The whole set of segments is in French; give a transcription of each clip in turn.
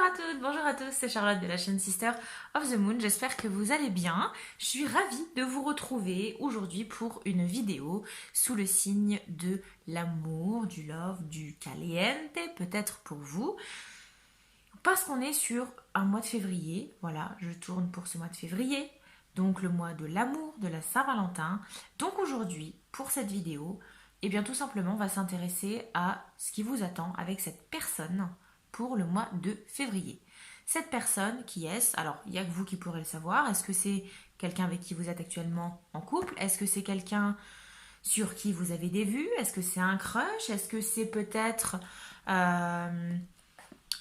à toutes, bonjour à tous, c'est Charlotte de la chaîne Sister of the Moon, j'espère que vous allez bien. Je suis ravie de vous retrouver aujourd'hui pour une vidéo sous le signe de l'amour, du love, du caliente, peut-être pour vous. Parce qu'on est sur un mois de février, voilà, je tourne pour ce mois de février, donc le mois de l'amour, de la Saint-Valentin. Donc aujourd'hui, pour cette vidéo, eh bien tout simplement, on va s'intéresser à ce qui vous attend avec cette personne pour le mois de février. Cette personne, qui est-ce? Alors, il n'y a que vous qui pourrez le savoir. Est-ce que c'est quelqu'un avec qui vous êtes actuellement en couple? Est-ce que c'est quelqu'un sur qui vous avez des vues? Est-ce que c'est un crush? Est-ce que c'est peut-être quelqu'un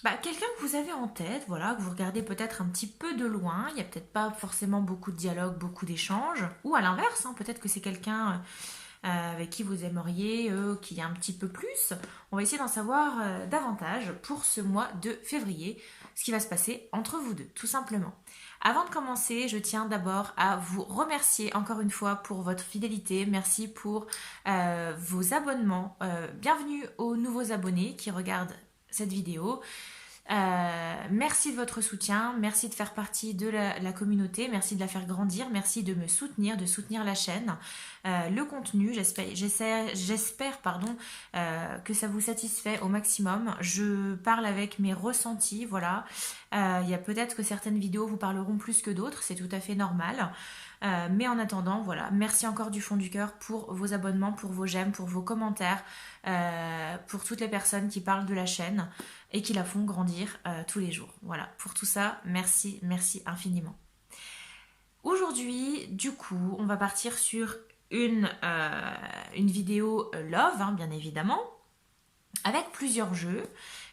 que vous avez en tête, voilà, que vous regardez peut-être un petit peu de loin? Il n'y a peut-être pas forcément beaucoup de dialogue, beaucoup d'échanges. Ou à l'inverse, peut-être que c'est quelqu'un avec qui vous aimeriez qu'il y ait un petit peu plus. On va essayer d'en savoir davantage pour ce mois de février, ce qui va se passer entre vous deux, tout simplement. Avant de commencer, je tiens d'abord à vous remercier encore une fois pour votre fidélité. Merci pour vos abonnements. Bienvenue aux nouveaux abonnés qui regardent cette vidéo. Merci de votre soutien, merci de faire partie de la communauté, merci de la faire grandir, merci de me soutenir, de soutenir la chaîne, le contenu. J'espère que ça vous satisfait au maximum. Je parle avec mes ressentis, voilà. Il y a peut-être que certaines vidéos vous parleront plus que d'autres, c'est tout à fait normal. Mais en attendant, voilà, merci encore du fond du cœur pour vos abonnements, pour vos j'aime, pour vos commentaires, pour toutes les personnes qui parlent de la chaîne et qui la font grandir tous les jours. Voilà, pour tout ça, merci, merci infiniment. Aujourd'hui, du coup, on va partir sur une vidéo love, bien évidemment, avec plusieurs jeux.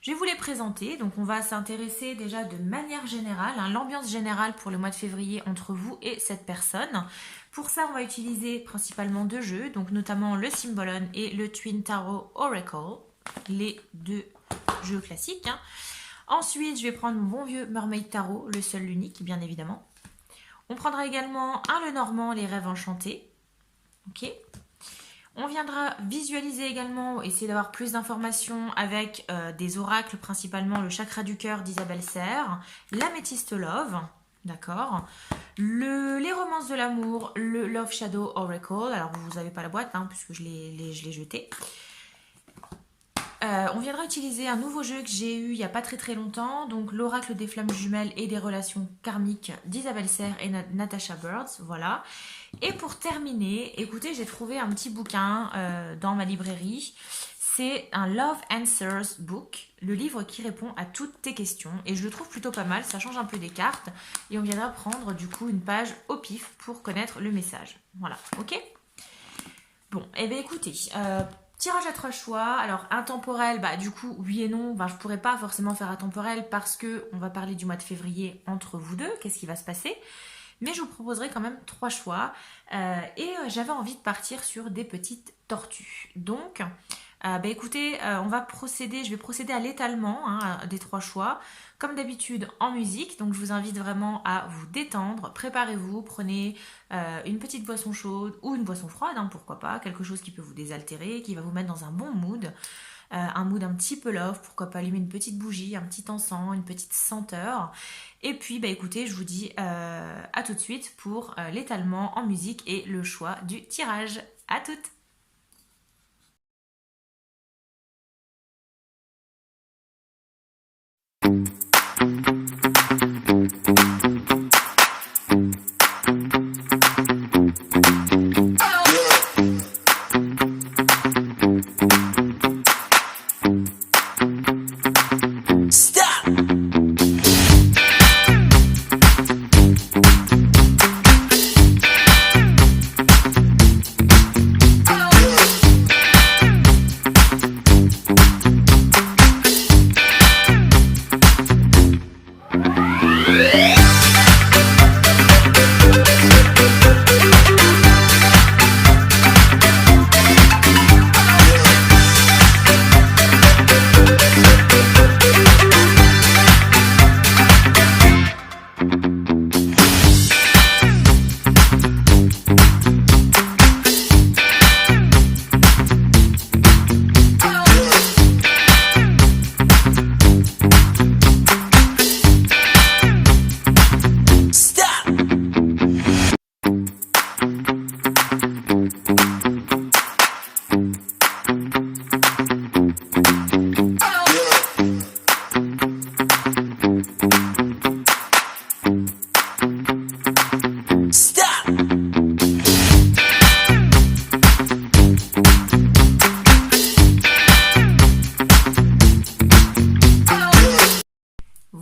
Je vais vous les présenter, donc on va s'intéresser déjà de manière générale, l'ambiance générale pour le mois de février entre vous et cette personne. Pour ça, on va utiliser principalement deux jeux, donc notamment le Symbolon et le Twin Tarot Oracle, les deux jeux classiques. Ensuite, je vais prendre mon bon vieux Mermaid Tarot, le seul, l'unique, bien évidemment. On prendra également un Lenormand, les rêves enchantés. Ok. On viendra visualiser également, essayer d'avoir plus d'informations avec des oracles, principalement le chakra du cœur d'Isabelle Serre, l'améthyste love, d'accord, les romances de l'amour, le Love Shadow Oracle. Alors vous n'avez pas la boîte, puisque je l'ai jeté. On viendra utiliser un nouveau jeu que j'ai eu il n'y a pas très longtemps, donc l'oracle des flammes jumelles et des relations karmiques d'Isabelle Serre et Natasha Birds, voilà. Et pour terminer, écoutez, j'ai trouvé un petit bouquin dans ma librairie. C'est un Love Answers Book, le livre qui répond à toutes tes questions. Et je le trouve plutôt pas mal, ça change un peu des cartes. Et on viendra prendre du coup une page au pif pour connaître le message. Voilà, ok? Bon, et bien écoutez, tirage à 3 choix. Alors intemporel, du coup oui et non. Je pourrais pas forcément faire intemporel parce que on va parler du mois de février entre vous deux. Qu'est-ce qui va se passer? Mais je vous proposerai quand même 3 choix. Et j'avais envie de partir sur des petites tortues. Donc, écoutez, je vais procéder à l'étalement des 3 choix. Comme d'habitude en musique. Donc je vous invite vraiment à vous détendre. Préparez-vous, prenez une petite boisson chaude ou une boisson froide, pourquoi pas. Quelque chose qui peut vous désaltérer, qui va vous mettre dans un bon mood. Un mood un petit peu love, pourquoi pas allumer une petite bougie, un petit encens, une petite senteur. Et puis écoutez, je vous dis à tout de suite pour l'étalement en musique et le choix du tirage. À toutes!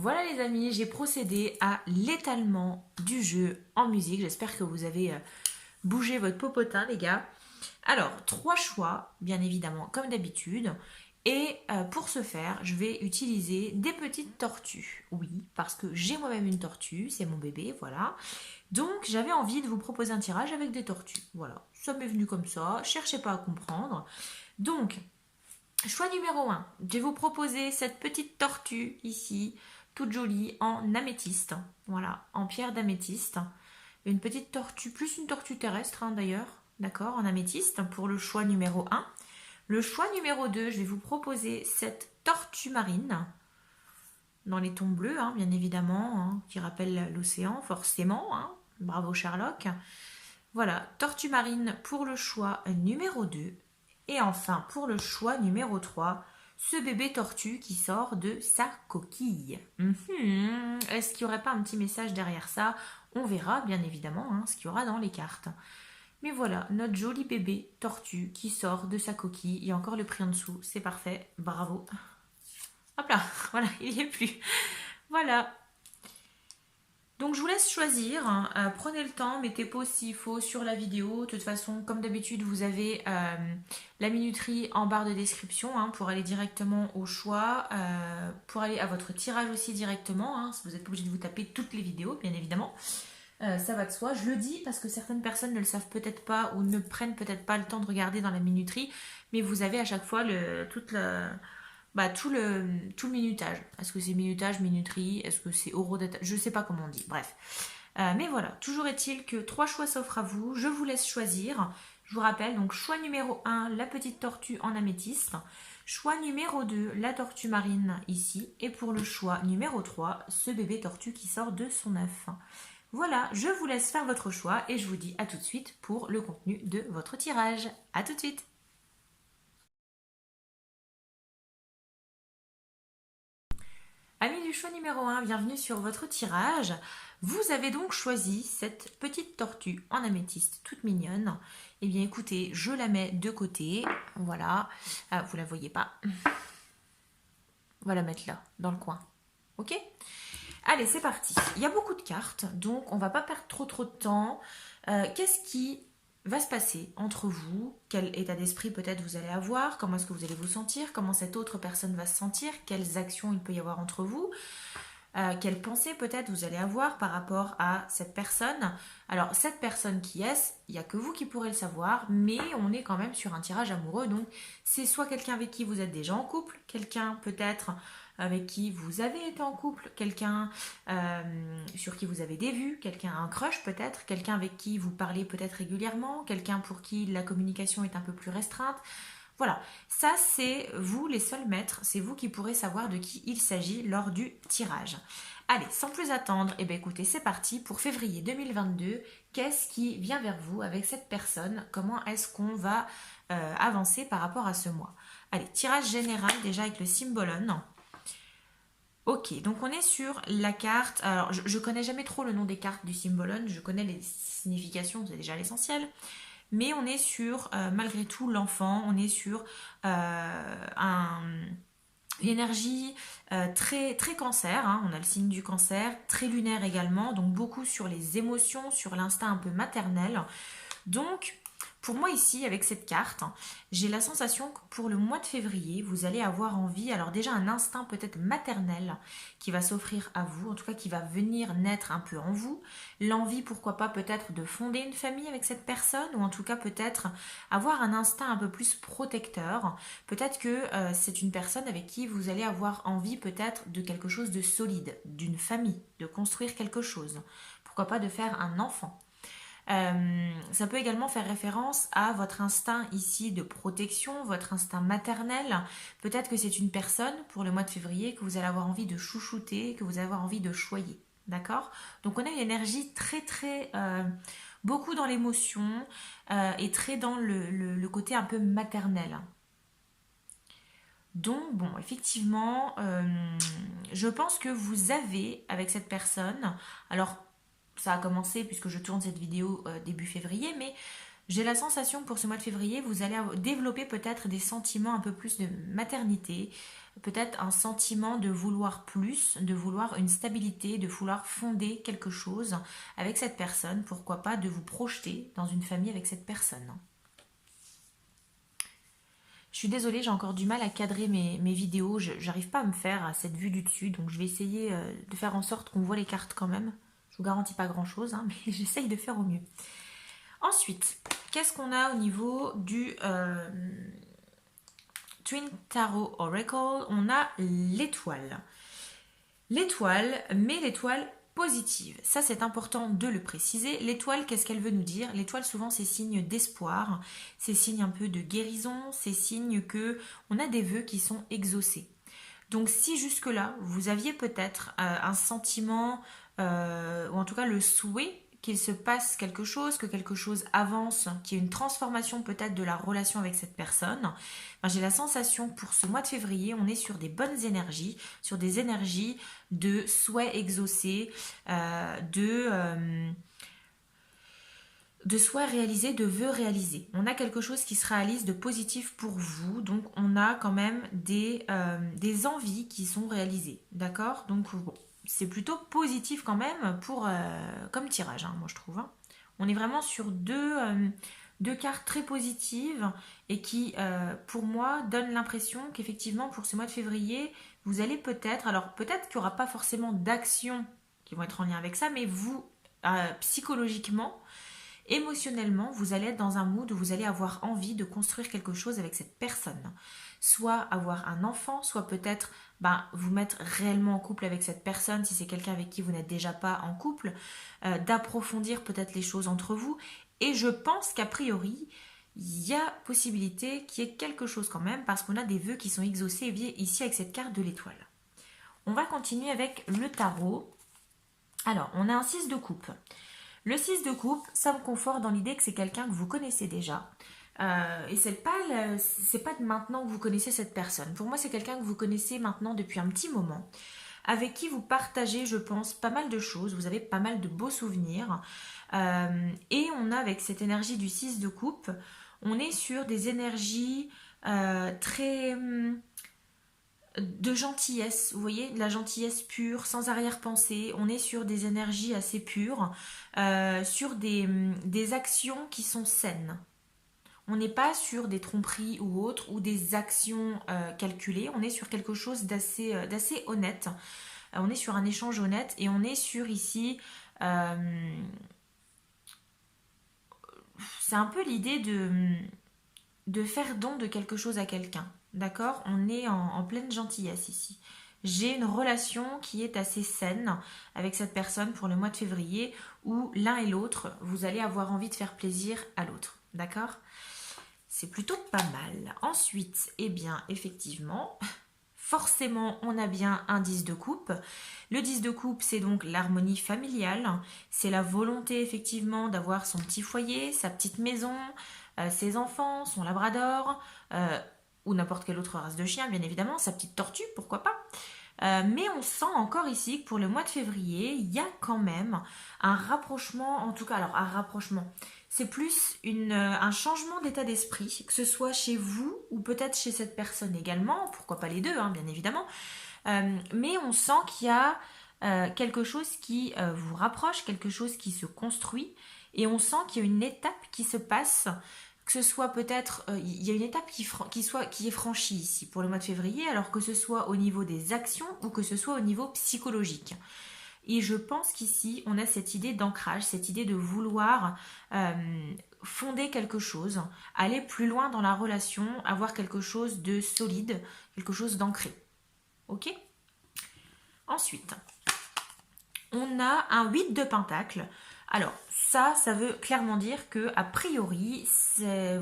Voilà les amis, j'ai procédé à l'étalement du jeu en musique. J'espère que vous avez bougé votre popotin les gars. Alors, 3 choix, bien évidemment, comme d'habitude. Et pour ce faire, je vais utiliser des petites tortues. Oui, parce que j'ai moi-même une tortue, c'est mon bébé, voilà. Donc, j'avais envie de vous proposer un tirage avec des tortues. Voilà, ça m'est venu comme ça, cherchez pas à comprendre. Donc, choix numéro 1, je vais vous proposer cette petite tortue ici, toute jolie, en améthyste. Voilà, en pierre d'améthyste. Une petite tortue, plus une tortue terrestre d'ailleurs, d'accord, en améthyste pour le choix numéro 1. Le choix numéro 2, je vais vous proposer cette tortue marine, dans les tons bleus, bien évidemment, qui rappelle l'océan, forcément. Bravo Sherlock. Voilà, tortue marine pour le choix numéro 2. Et enfin, pour le choix numéro 3, ce bébé tortue qui sort de sa coquille. Est-ce qu'il n'y aurait pas un petit message derrière ça? On verra bien évidemment ce qu'il y aura dans les cartes. Mais voilà, notre joli bébé tortue qui sort de sa coquille. Il y a encore le prix en dessous, c'est parfait, bravo. Hop là, voilà, il n'y est plus. Voilà. Donc je vous laisse choisir, prenez le temps, mettez pause s'il faut sur la vidéo. De toute façon, comme d'habitude, vous avez la minuterie en barre de description pour aller directement au choix, pour aller à votre tirage aussi directement. Vous n'êtes pas obligé de vous taper toutes les vidéos, bien évidemment. Ça va de soi. Je le dis parce que certaines personnes ne le savent peut-être pas ou ne prennent peut-être pas le temps de regarder dans la minuterie, mais vous avez à chaque fois tout le minutage. Est-ce que c'est minutage, minuterie? Est-ce que c'est horodatage? Je ne sais pas comment on dit. Bref. Mais voilà, toujours est-il que 3 choix s'offrent à vous. Je vous laisse choisir. Je vous rappelle, donc choix numéro 1, la petite tortue en améthyste. Choix numéro 2, la tortue marine ici. Et pour le choix numéro 3, ce bébé tortue qui sort de son œuf. Voilà, je vous laisse faire votre choix et je vous dis à tout de suite pour le contenu de votre tirage. À tout de suite. Amis du choix numéro 1, bienvenue sur votre tirage. Vous avez donc choisi cette petite tortue en améthyste toute mignonne. Eh bien écoutez, je la mets de côté. Voilà, vous la voyez pas. On va la mettre là, dans le coin. Ok ? Allez, c'est parti. Il y a beaucoup de cartes, donc on va pas perdre trop de temps. Qu'est-ce qui va se passer entre vous? Quel état d'esprit peut-être vous allez avoir? Comment est-ce que vous allez vous sentir? Comment cette autre personne va se sentir? Quelles actions il peut y avoir entre vous? Quelles pensées peut-être vous allez avoir par rapport à cette personne? Alors, cette personne qui est-ce? Il n'y a que vous qui pourrez le savoir, mais on est quand même sur un tirage amoureux, donc c'est soit quelqu'un avec qui vous êtes déjà en couple, quelqu'un peut-être avec qui vous avez été en couple, quelqu'un sur qui vous avez des vues, quelqu'un un crush peut-être, quelqu'un avec qui vous parlez peut-être régulièrement, quelqu'un pour qui la communication est un peu plus restreinte. Voilà, ça c'est vous les seuls maîtres, c'est vous qui pourrez savoir de qui il s'agit lors du tirage. Allez, sans plus attendre, écoutez, c'est parti pour février 2022. Qu'est-ce qui vient vers vous avec cette personne? Comment est-ce qu'on va avancer par rapport à ce mois? Allez, tirage général déjà avec le Symbolon. Ok, donc on est sur la carte. Alors, je connais jamais trop le nom des cartes du Symbolon, je connais les significations, c'est déjà l'essentiel. Mais on est sur, malgré tout, l'enfant, on est sur une énergie très, très cancer, on a le signe du cancer, très lunaire également, donc beaucoup sur les émotions, sur l'instinct un peu maternel. Donc, pour moi ici, avec cette carte, j'ai la sensation que pour le mois de février, vous allez avoir envie, alors déjà un instinct peut-être maternel qui va s'offrir à vous, en tout cas qui va venir naître un peu en vous. L'envie, pourquoi pas, peut-être de fonder une famille avec cette personne, ou en tout cas peut-être avoir un instinct un peu plus protecteur. Peut-être que c'est une personne avec qui vous allez avoir envie peut-être de quelque chose de solide, d'une famille, de construire quelque chose. Pourquoi pas de faire un enfant. Ça peut également faire référence à votre instinct ici de protection, votre instinct maternel. Peut-être que c'est une personne pour le mois de février que vous allez avoir envie de chouchouter, que vous allez avoir envie de choyer. D'accord? Donc on a une énergie très très beaucoup dans l'émotion et très dans le côté un peu maternel. Donc bon, effectivement, je pense que vous avez avec cette personne, alors ça a commencé puisque je tourne cette vidéo début février, mais J'ai la sensation que pour ce mois de février, vous allez développer peut-être des sentiments un peu plus de maternité, peut-être un sentiment de vouloir plus, de vouloir une stabilité, de vouloir fonder quelque chose avec cette personne, pourquoi pas de vous projeter dans une famille avec cette personne. Je suis désolée, j'ai encore du mal à cadrer mes vidéos, j'arrive pas à me faire à cette vue du dessus, donc je vais essayer de faire en sorte qu'on voit les cartes quand même. Je vous garantis pas grand chose, hein, mais j'essaye de faire au mieux. Ensuite, qu'est-ce qu'on a au niveau du Twin Tarot Oracle? On a l'étoile. L'étoile, mais l'étoile positive. Ça, c'est important de le préciser. L'étoile, qu'est-ce qu'elle veut nous dire? L'étoile, souvent, c'est signe d'espoir, c'est signe un peu de guérison, c'est signe que on a des vœux qui sont exaucés. Donc, si jusque-là, vous aviez peut-être un sentiment, ou en tout cas le souhait qu'il se passe quelque chose, que quelque chose avance, qu'il y ait une transformation peut-être de la relation avec cette personne, ben, j'ai la sensation que pour ce mois de février, on est sur des bonnes énergies, sur des énergies de souhaits exaucés, de souhaits réalisés, de vœux réalisés. On a quelque chose qui se réalise de positif pour vous, donc on a quand même des envies qui sont réalisées, d'accord? Donc bon, c'est plutôt positif quand même pour comme tirage, hein, moi je trouve. Hein. On est vraiment sur deux cartes très positives et qui, pour moi, donnent l'impression qu'effectivement, pour ce mois de février, vous allez peut-être, alors peut-être qu'il n'y aura pas forcément d'actions qui vont être en lien avec ça, mais vous, psychologiquement, émotionnellement, vous allez être dans un mood où vous allez avoir envie de construire quelque chose avec cette personne. Soit avoir un enfant, soit peut-être vous mettre réellement en couple avec cette personne si c'est quelqu'un avec qui vous n'êtes déjà pas en couple, d'approfondir peut-être les choses entre vous. Et je pense qu'a priori, il y a possibilité qu'il y ait quelque chose quand même parce qu'on a des vœux qui sont exaucés ici avec cette carte de l'étoile. On va continuer avec le tarot. Alors, on a un 6 de coupe. Le 6 de coupe, ça me conforte dans l'idée que c'est quelqu'un que vous connaissez déjà. Et c'est pas de maintenant que vous connaissez cette personne. Pour moi, c'est quelqu'un que vous connaissez maintenant depuis un petit moment, avec qui vous partagez, je pense, pas mal de choses. Vous avez pas mal de beaux souvenirs. Et on a, avec cette énergie du 6 de coupe, on est sur des énergies très de gentillesse, vous voyez, de la gentillesse pure, sans arrière-pensée. On est sur des énergies assez pures, sur des actions qui sont saines. On n'est pas sur des tromperies ou autres, ou des actions calculées. On est sur quelque chose d'assez honnête. On est sur un échange honnête et on est sur ici... c'est un peu l'idée de faire don de quelque chose à quelqu'un. D'accord? On est en pleine gentillesse ici. J'ai une relation qui est assez saine avec cette personne pour le mois de février où l'un et l'autre, vous allez avoir envie de faire plaisir à l'autre. D'accord? C'est plutôt pas mal. Ensuite, eh bien, effectivement, forcément, on a bien un 10 de coupe. Le 10 de coupe, c'est donc l'harmonie familiale. C'est la volonté, effectivement, d'avoir son petit foyer, sa petite maison, ses enfants, son labrador, ou n'importe quelle autre race de chien, bien évidemment, sa petite tortue, pourquoi pas. Mais on sent encore ici que pour le mois de février, il y a quand même un rapprochement, en tout cas, alors un rapprochement, c'est plus un changement d'état d'esprit, que ce soit chez vous ou peut-être chez cette personne également, pourquoi pas les deux, hein, bien évidemment. Mais on sent qu'il y a quelque chose qui vous rapproche, quelque chose qui se construit, et on sent qu'il y a une étape qui se passe, que ce soit peut-être, il y a une étape qui est franchie ici pour le mois de février, alors que ce soit au niveau des actions ou que ce soit au niveau psychologique. Et je pense qu'ici, on a cette idée d'ancrage, cette idée de vouloir fonder quelque chose, aller plus loin dans la relation, avoir quelque chose de solide, quelque chose d'ancré. Ok? Ensuite, on a un 8 de pentacle. Alors, ça veut clairement dire que a priori, c'est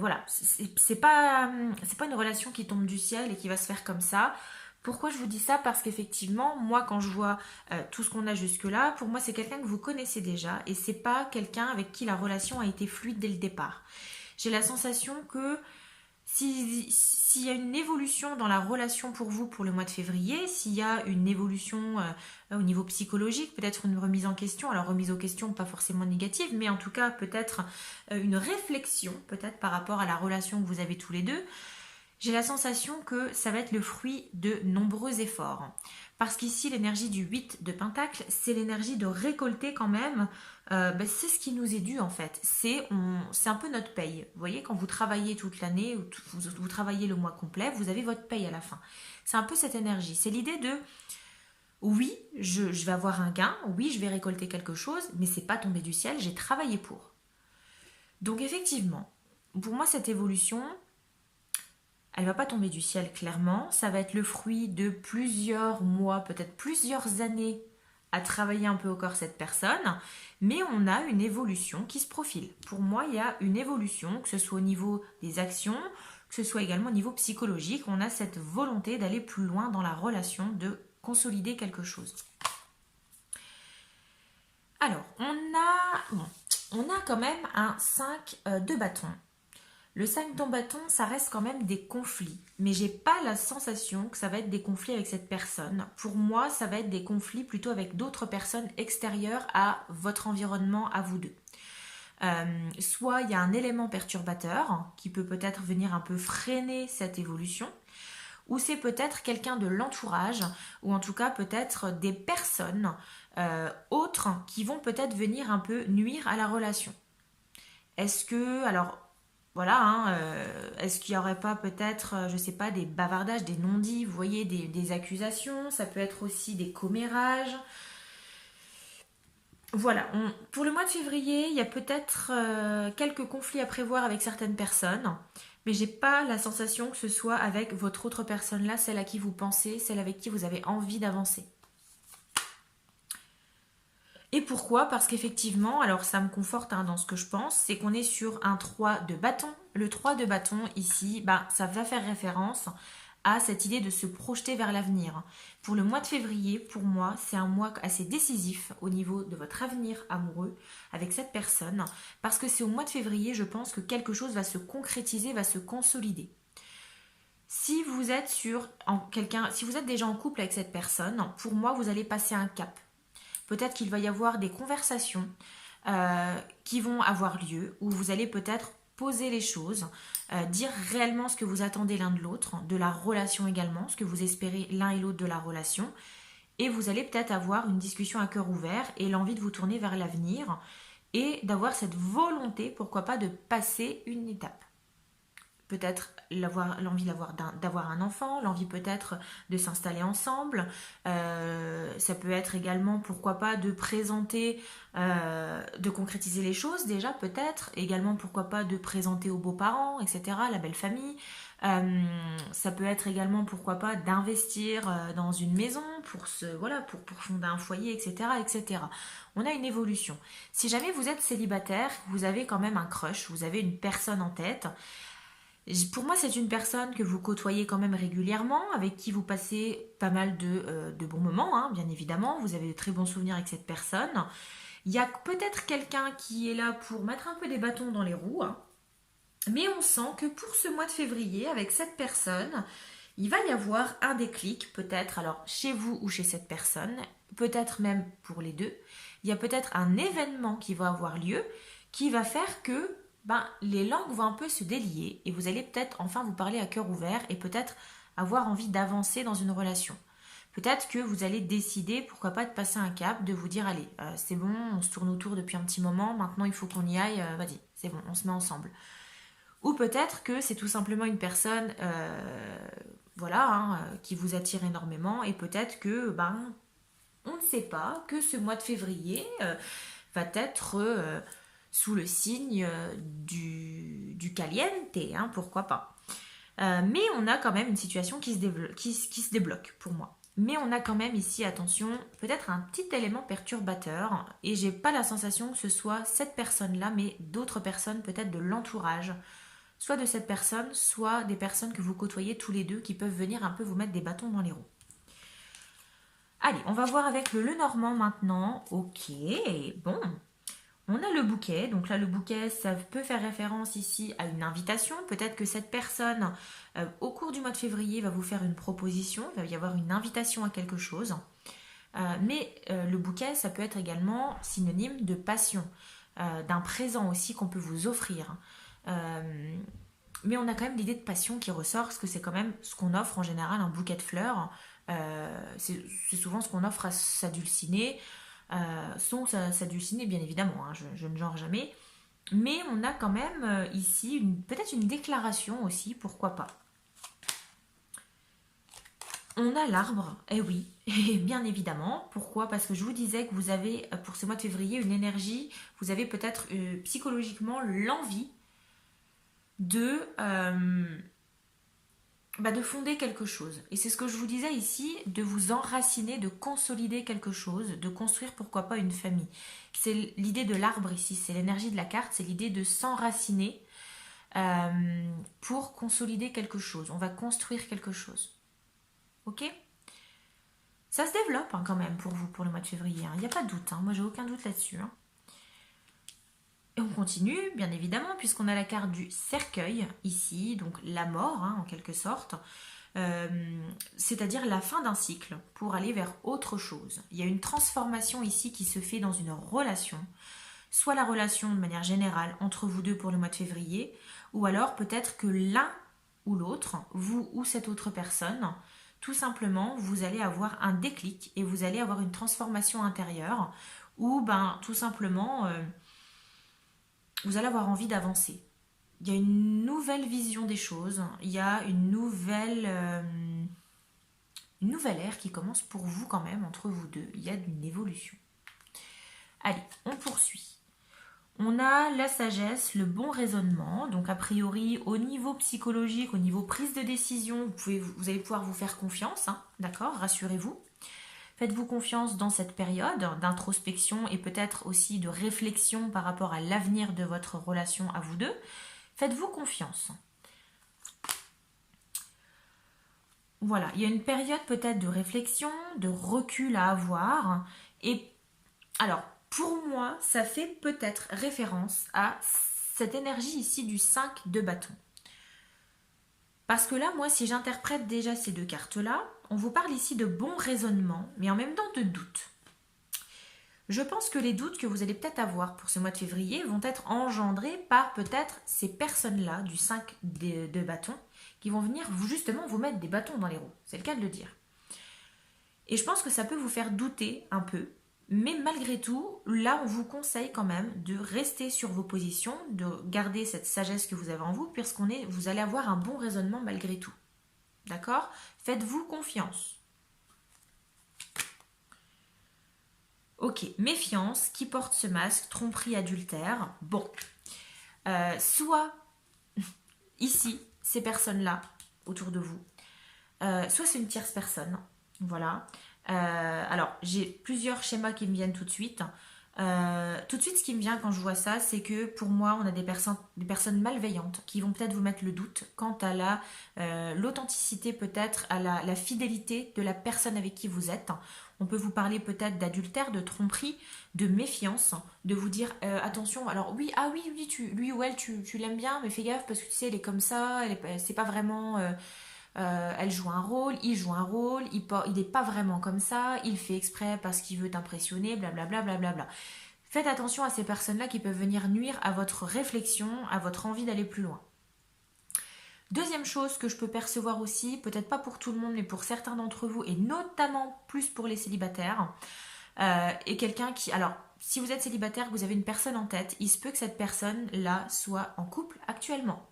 pas une relation qui tombe du ciel et qui va se faire comme ça. Pourquoi je vous dis ça? Parce qu'effectivement, moi, quand je vois tout ce qu'on a jusque-là, pour moi, c'est quelqu'un que vous connaissez déjà et c'est pas quelqu'un avec qui la relation a été fluide dès le départ. J'ai la sensation que S'il y a une évolution dans la relation pour vous pour le mois de février, s'il y a une évolution au niveau psychologique, peut-être une remise en question, alors remise en question pas forcément négative, mais en tout cas peut-être une réflexion, peut-être par rapport à la relation que vous avez tous les deux, j'ai la sensation que ça va être le fruit de nombreux efforts. Parce qu'ici, l'énergie du 8 de Pentacle, c'est l'énergie de récolter quand même. C'est ce qui nous est dû en fait. C'est un peu notre paye. Vous voyez, quand vous travaillez toute l'année, ou vous travaillez le mois complet, vous avez votre paye à la fin. C'est un peu cette énergie. C'est l'idée de, oui, je vais avoir un gain, oui, je vais récolter quelque chose, mais c'est pas tombé du ciel, j'ai travaillé pour. Donc effectivement, pour moi, cette évolution, elle va pas tomber du ciel clairement, ça va être le fruit de plusieurs mois, peut-être plusieurs années à travailler un peu au corps cette personne, mais on a une évolution qui se profile. Pour moi, il y a une évolution, que ce soit au niveau des actions, que ce soit également au niveau psychologique, on a cette volonté d'aller plus loin dans la relation, de consolider quelque chose. Alors, on a quand même un 5 de bâton. Le 5 de bâton, ça reste quand même des conflits. Mais j'ai pas la sensation que ça va être des conflits avec cette personne. Pour moi, ça va être des conflits plutôt avec d'autres personnes extérieures à votre environnement, à vous deux. Soit il y a un élément perturbateur qui peut peut-être venir un peu freiner cette évolution, ou c'est peut-être quelqu'un de l'entourage, ou en tout cas peut-être des personnes autres qui vont peut-être venir un peu nuire à la relation. Est-ce que, alors voilà, hein, est-ce qu'il n'y aurait pas peut-être, je ne sais pas, des bavardages, des non-dits, vous voyez, des accusations, ça peut être aussi des commérages. Voilà, pour le mois de février, il y a peut-être quelques conflits à prévoir avec certaines personnes, mais j'ai pas la sensation que ce soit avec votre autre personne là, celle à qui vous pensez, celle avec qui vous avez envie d'avancer. Et pourquoi? Parce qu'effectivement, alors ça me conforte dans ce que je pense, c'est qu'on est sur un 3 de bâton. Le 3 de bâton ici, ça va faire référence à cette idée de se projeter vers l'avenir. Pour le mois de février, pour moi, c'est un mois assez décisif au niveau de votre avenir amoureux avec cette personne, parce que c'est au mois de février, je pense que quelque chose va se concrétiser, va se consolider. Si vous êtes si vous êtes déjà en couple avec cette personne, pour moi, vous allez passer un cap. Peut-être qu'il va y avoir des conversations qui vont avoir lieu, où vous allez peut-être poser les choses, dire réellement ce que vous attendez l'un de l'autre, de la relation également, ce que vous espérez l'un et l'autre de la relation, et vous allez peut-être avoir une discussion à cœur ouvert et l'envie de vous tourner vers l'avenir et d'avoir cette volonté, pourquoi pas, de passer une étape. Peut-être l'envie d'avoir un enfant, l'envie peut-être de s'installer ensemble. Ça peut être également, pourquoi pas, de présenter, de concrétiser les choses déjà peut-être. Également, pourquoi pas, de présenter aux beaux-parents, etc., la belle famille. Ça peut être également, pourquoi pas, d'investir dans une maison pour fonder un foyer, etc., etc. On a une évolution. Si jamais vous êtes célibataire, vous avez quand même un crush, vous avez une personne en tête. Pour moi, c'est une personne que vous côtoyez quand même régulièrement, avec qui vous passez pas mal de bons moments, hein, bien évidemment. Vous avez de très bons souvenirs avec cette personne. Il y a peut-être quelqu'un qui est là pour mettre un peu des bâtons dans les roues, hein. Mais on sent que pour ce mois de février, avec cette personne, il va y avoir un déclic, peut-être alors chez vous ou chez cette personne, peut-être même pour les deux. Il y a peut-être un événement qui va avoir lieu, qui va faire que les langues vont un peu se délier et vous allez peut-être enfin vous parler à cœur ouvert et peut-être avoir envie d'avancer dans une relation. Peut-être que vous allez décider, pourquoi pas, de passer un cap, de vous dire allez, c'est bon, on se tourne autour depuis un petit moment, maintenant il faut qu'on y aille, vas-y, c'est bon, on se met ensemble. Ou peut-être que c'est tout simplement une personne qui vous attire énormément et peut-être que on ne sait pas que ce mois de février va être sous le signe du caliente, hein, pourquoi pas. Mais on a quand même une situation qui se débloque pour moi. Mais on a quand même ici, attention, peut-être un petit élément perturbateur et j'ai pas la sensation que ce soit cette personne-là, mais d'autres personnes peut-être de l'entourage, soit de cette personne, soit des personnes que vous côtoyez tous les deux qui peuvent venir un peu vous mettre des bâtons dans les roues. Allez, on va voir avec le Lenormand maintenant. Ok, bon. On a le bouquet, donc là le bouquet, ça peut faire référence ici à une invitation. Peut-être que cette personne, au cours du mois de février, va vous faire une proposition, il va y avoir une invitation à quelque chose. Mais le bouquet, ça peut être également synonyme de passion, d'un présent aussi qu'on peut vous offrir. Euh, mais on a quand même l'idée de passion qui ressort, parce que c'est quand même ce qu'on offre en général, un bouquet de fleurs. C'est souvent ce qu'on offre à sa dulcinée. Son sa dulcinée, bien évidemment, hein, je ne genre jamais. Mais on a quand même ici peut-être une déclaration aussi, pourquoi pas. On a l'arbre, eh oui, et bien évidemment. Pourquoi? Parce que je vous disais que vous avez, pour ce mois de février, une énergie, vous avez peut-être psychologiquement l'envie de, de fonder quelque chose. Et c'est ce que je vous disais ici, de vous enraciner, de consolider quelque chose, de construire pourquoi pas une famille. C'est l'idée de l'arbre ici, c'est l'énergie de la carte, c'est l'idée de s'enraciner pour consolider quelque chose. On va construire quelque chose. Ok? Ça se développe hein, quand même pour vous, pour le mois de février. Il n'y a pas de doute, hein. Moi j'ai aucun doute là-dessus. Hein. Et on continue, bien évidemment, puisqu'on a la carte du cercueil ici, donc la mort hein, en quelque sorte. C'est-à-dire la fin d'un cycle pour aller vers autre chose. Il y a une transformation ici qui se fait dans une relation, soit la relation de manière générale entre vous deux pour le mois de février, ou alors peut-être que l'un ou l'autre, vous ou cette autre personne, tout simplement, vous allez avoir un déclic et vous allez avoir une transformation intérieure ou ben tout simplement vous allez avoir envie d'avancer. Il y a une nouvelle vision des choses, il y a une nouvelle ère qui commence pour vous quand même, entre vous deux. Il y a une évolution. Allez, on poursuit. On a la sagesse, le bon raisonnement. Donc a priori, au niveau psychologique, au niveau prise de décision, vous allez pouvoir vous faire confiance, hein, d'accord? Rassurez-vous. Faites-vous confiance dans cette période d'introspection et peut-être aussi de réflexion par rapport à l'avenir de votre relation à vous deux. Faites-vous confiance. Voilà, il y a une période peut-être de réflexion, de recul à avoir. Et alors, pour moi, ça fait peut-être référence à cette énergie ici du 5 de bâton. Parce que là, moi, si j'interprète déjà ces deux cartes-là, on vous parle ici de bon raisonnement, mais en même temps de doute. Je pense que les doutes que vous allez peut-être avoir pour ce mois de février vont être engendrés par peut-être ces personnes-là du 5 de bâton qui vont venir justement vous mettre des bâtons dans les roues. C'est le cas de le dire. Et je pense que ça peut vous faire douter un peu. Mais malgré tout, là, on vous conseille quand même de rester sur vos positions, de garder cette sagesse que vous avez en vous, vous allez avoir un bon raisonnement malgré tout. D'accord? Faites-vous confiance. Ok, méfiance, qui porte ce masque, tromperie, adultère. Bon, soit ici, ces personnes-là, autour de vous, soit c'est une tierce personne, voilà. Alors, j'ai plusieurs schémas qui me viennent tout de suite. Tout de suite, ce qui me vient quand je vois ça, c'est que pour moi, on a des personnes malveillantes qui vont peut-être vous mettre le doute quant à l'authenticité, peut-être à la fidélité de la personne avec qui vous êtes. On peut vous parler peut-être d'adultère, de tromperie, de méfiance, de vous dire attention. Alors oui, ah oui, oui, lui ou elle, tu l'aimes bien, mais fais gaffe parce que tu sais, elle est comme ça, c'est pas vraiment. Elle joue un rôle, il joue un rôle, il n'est pas vraiment comme ça, il fait exprès parce qu'il veut t'impressionner, blablabla, blablabla. Faites attention à ces personnes-là qui peuvent venir nuire à votre réflexion, à votre envie d'aller plus loin. Deuxième chose que je peux percevoir aussi, peut-être pas pour tout le monde, mais pour certains d'entre vous, et notamment plus pour les célibataires, et quelqu'un qui... Alors, si vous êtes célibataire, que vous avez une personne en tête, il se peut que cette personne-là soit en couple actuellement.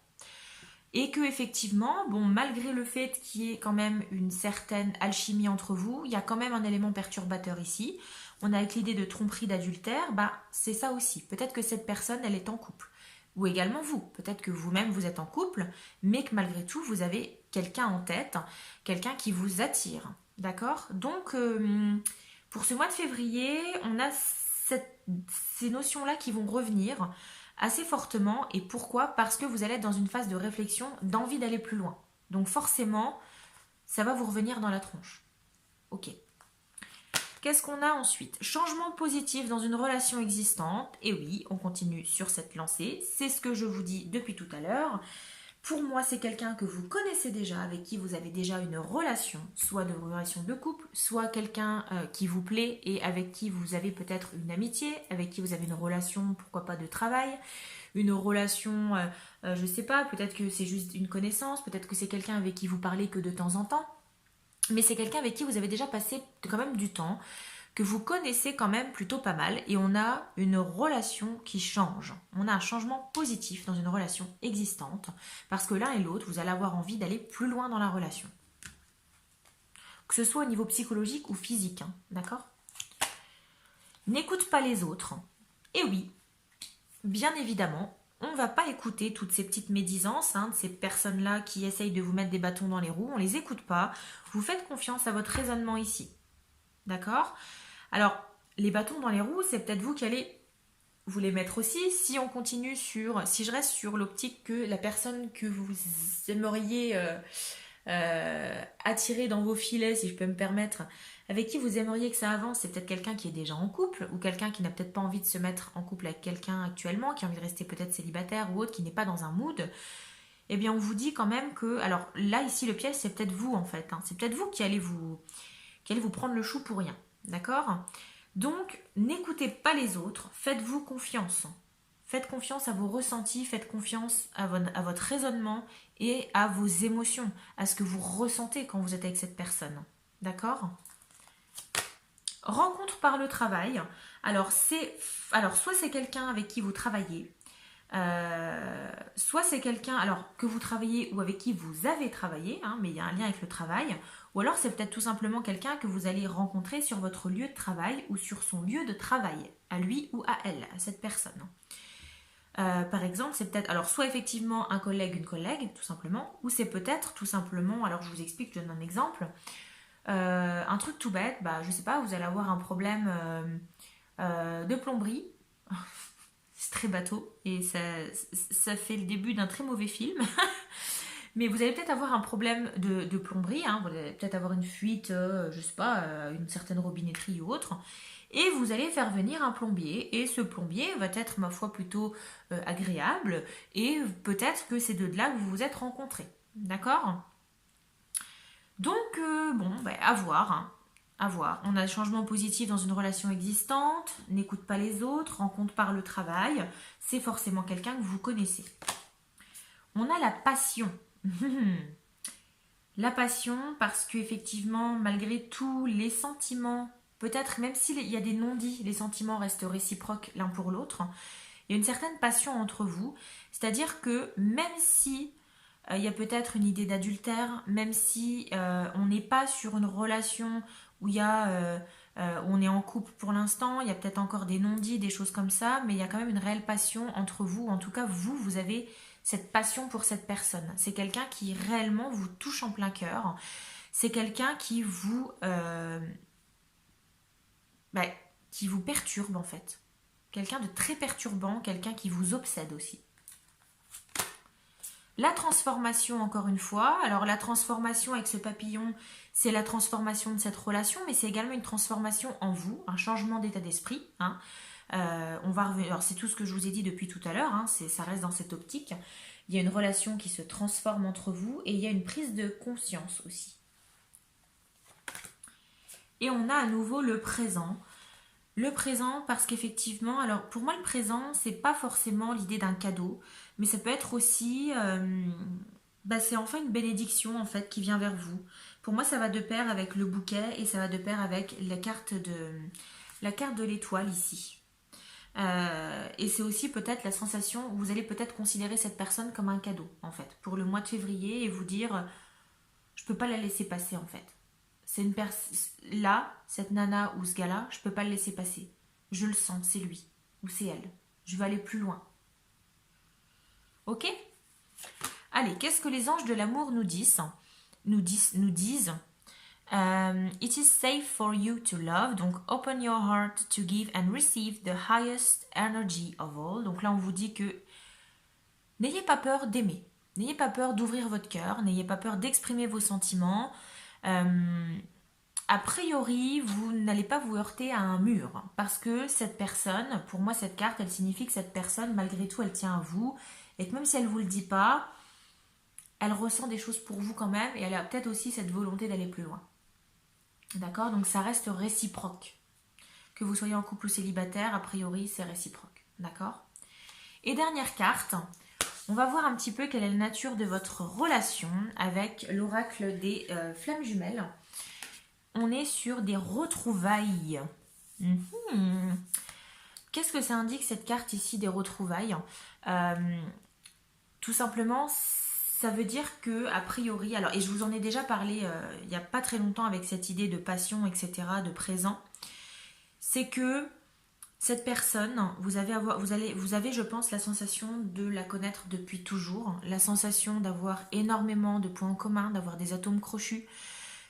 Et que effectivement, bon, malgré le fait qu'il y ait quand même une certaine alchimie entre vous, il y a quand même un élément perturbateur ici. On a avec l'idée de tromperie, d'adultère, c'est ça aussi. Peut-être que cette personne, elle est en couple. Ou également vous. Peut-être que vous-même, vous êtes en couple, mais que malgré tout, vous avez quelqu'un en tête, quelqu'un qui vous attire. D'accord? Donc, pour ce mois de février, on a ces notions-là qui vont revenir assez fortement. Et pourquoi? Parce que vous allez être dans une phase de réflexion, d'envie d'aller plus loin. Donc forcément, ça va vous revenir dans la tronche. Ok. Qu'est-ce qu'on a ensuite? Changement positif dans une relation existante. Et oui, on continue sur cette lancée. C'est ce que je vous dis depuis tout à l'heure. Pour moi, c'est quelqu'un que vous connaissez déjà, avec qui vous avez déjà une relation, soit de relation de couple, soit quelqu'un qui vous plaît et avec qui vous avez peut-être une amitié, avec qui vous avez une relation, pourquoi pas de travail, une relation, je sais pas, peut-être que c'est juste une connaissance, peut-être que c'est quelqu'un avec qui vous parlez que de temps en temps, mais c'est quelqu'un avec qui vous avez déjà passé quand même du temps, que vous connaissez quand même plutôt pas mal, et on a une relation qui change. On a un changement positif dans une relation existante, parce que l'un et l'autre, vous allez avoir envie d'aller plus loin dans la relation. Que ce soit au niveau psychologique ou physique, hein, d'accord? N'écoute pas les autres. Et oui, bien évidemment, on ne va pas écouter toutes ces petites médisances, de ces personnes-là qui essayent de vous mettre des bâtons dans les roues. On ne les écoute pas. Vous faites confiance à votre raisonnement ici. D'accord? Alors, les bâtons dans les roues, c'est peut-être vous qui allez vous les mettre aussi. Si je reste sur l'optique que la personne que vous aimeriez attirer dans vos filets, si je peux me permettre, avec qui vous aimeriez que ça avance, c'est peut-être quelqu'un qui est déjà en couple, ou quelqu'un qui n'a peut-être pas envie de se mettre en couple avec quelqu'un actuellement, qui a envie de rester peut-être célibataire ou autre, qui n'est pas dans un mood. Eh bien, on vous dit quand même que, alors là, ici, le piège, c'est peut-être vous, en fait. C'est peut-être vous qui allez vous prendre le chou pour rien. D'accord? Donc, n'écoutez pas les autres, faites-vous confiance. Faites confiance à vos ressentis, faites confiance à votre raisonnement et à vos émotions, à ce que vous ressentez quand vous êtes avec cette personne. D'accord? Rencontre par le travail. Alors, soit c'est quelqu'un avec qui vous travaillez, soit c'est quelqu'un que vous travaillez ou avec qui vous avez travaillé, mais il y a un lien avec le travail, ou alors c'est peut-être tout simplement quelqu'un que vous allez rencontrer sur votre lieu de travail ou sur son lieu de travail, à lui ou à elle, à cette personne. Par exemple, c'est peut-être soit effectivement un collègue, une collègue, tout simplement, ou c'est peut-être tout simplement, alors je vous explique, je donne un exemple, un truc tout bête, je sais pas, vous allez avoir un problème de plomberie. C'est très bateau et ça fait le début d'un très mauvais film. Mais vous allez peut-être avoir un problème de plomberie, vous allez peut-être avoir une fuite, je sais pas, une certaine robinetterie ou autre. Et vous allez faire venir un plombier. Et ce plombier va être, ma foi, plutôt agréable. Et peut-être que c'est de là que vous vous êtes rencontrés. D'accord? Donc, à voir. À voir. On a le changement positif dans une relation existante, n'écoute pas les autres, rencontre par le travail. C'est forcément quelqu'un que vous connaissez. On a la passion. La passion, parce qu'effectivement, malgré tous les sentiments, peut-être même s'il y a des non-dits, les sentiments restent réciproques l'un pour l'autre. Il y a une certaine passion entre vous. C'est-à-dire que même si il y a peut-être une idée d'adultère, même si on n'est pas sur une relation où où on est en couple pour l'instant, il y a peut-être encore des non-dits, des choses comme ça, mais il y a quand même une réelle passion entre vous. En tout cas, vous avez cette passion pour cette personne. C'est quelqu'un qui réellement vous touche en plein cœur. C'est quelqu'un qui vous perturbe en fait. Quelqu'un de très perturbant, quelqu'un qui vous obsède aussi. La transformation, encore une fois. Alors, la transformation avec ce papillon, c'est la transformation de cette relation, mais c'est également une transformation en vous, un changement d'état d'esprit. On va revenir. Alors, c'est tout ce que je vous ai dit depuis tout à l'heure. Ça reste dans cette optique. Il y a une relation qui se transforme entre vous et il y a une prise de conscience aussi. Et on a à nouveau le présent. Le présent, parce qu'effectivement, alors pour moi le présent, c'est pas forcément l'idée d'un cadeau, mais ça peut être aussi, c'est enfin une bénédiction en fait qui vient vers vous. Pour moi, ça va de pair avec le bouquet et ça va de pair avec la carte de l'étoile ici. Et c'est aussi peut-être la sensation où vous allez peut-être considérer cette personne comme un cadeau en fait pour le mois de février et vous dire, je peux pas la laisser passer en fait. C'est là, cette nana ou ce gars-là, je peux pas le laisser passer. Je le sens, c'est lui ou c'est elle. Je veux aller plus loin. Ok? Allez, qu'est-ce que les anges de l'amour nous disent? It is safe for you to love. Donc, open your heart to give and receive the highest energy of all. Donc là, on vous dit que n'ayez pas peur d'aimer. N'ayez pas peur d'ouvrir votre cœur. N'ayez pas peur d'exprimer vos sentiments. a priori, vous n'allez pas vous heurter à un mur. Parce que cette personne, pour moi, cette carte, elle signifie que cette personne, malgré tout, elle tient à vous. Et que même si elle ne vous le dit pas, elle ressent des choses pour vous quand même. Et elle a peut-être aussi cette volonté d'aller plus loin. D'accord? Donc ça reste réciproque. Que vous soyez en couple ou célibataire, a priori, c'est réciproque. D'accord? Et dernière carte, on va voir un petit peu quelle est la nature de votre relation avec l'oracle des flammes jumelles. On est sur des retrouvailles. Qu'est-ce que ça indique cette carte ici des retrouvailles? Tout simplement, ça veut dire que, a priori, alors, et je vous en ai déjà parlé il n'y a pas très longtemps avec cette idée de passion, etc., de présent, c'est que cette personne, vous avez, je pense, la sensation de la connaître depuis toujours, la sensation d'avoir énormément de points en commun, d'avoir des atomes crochus.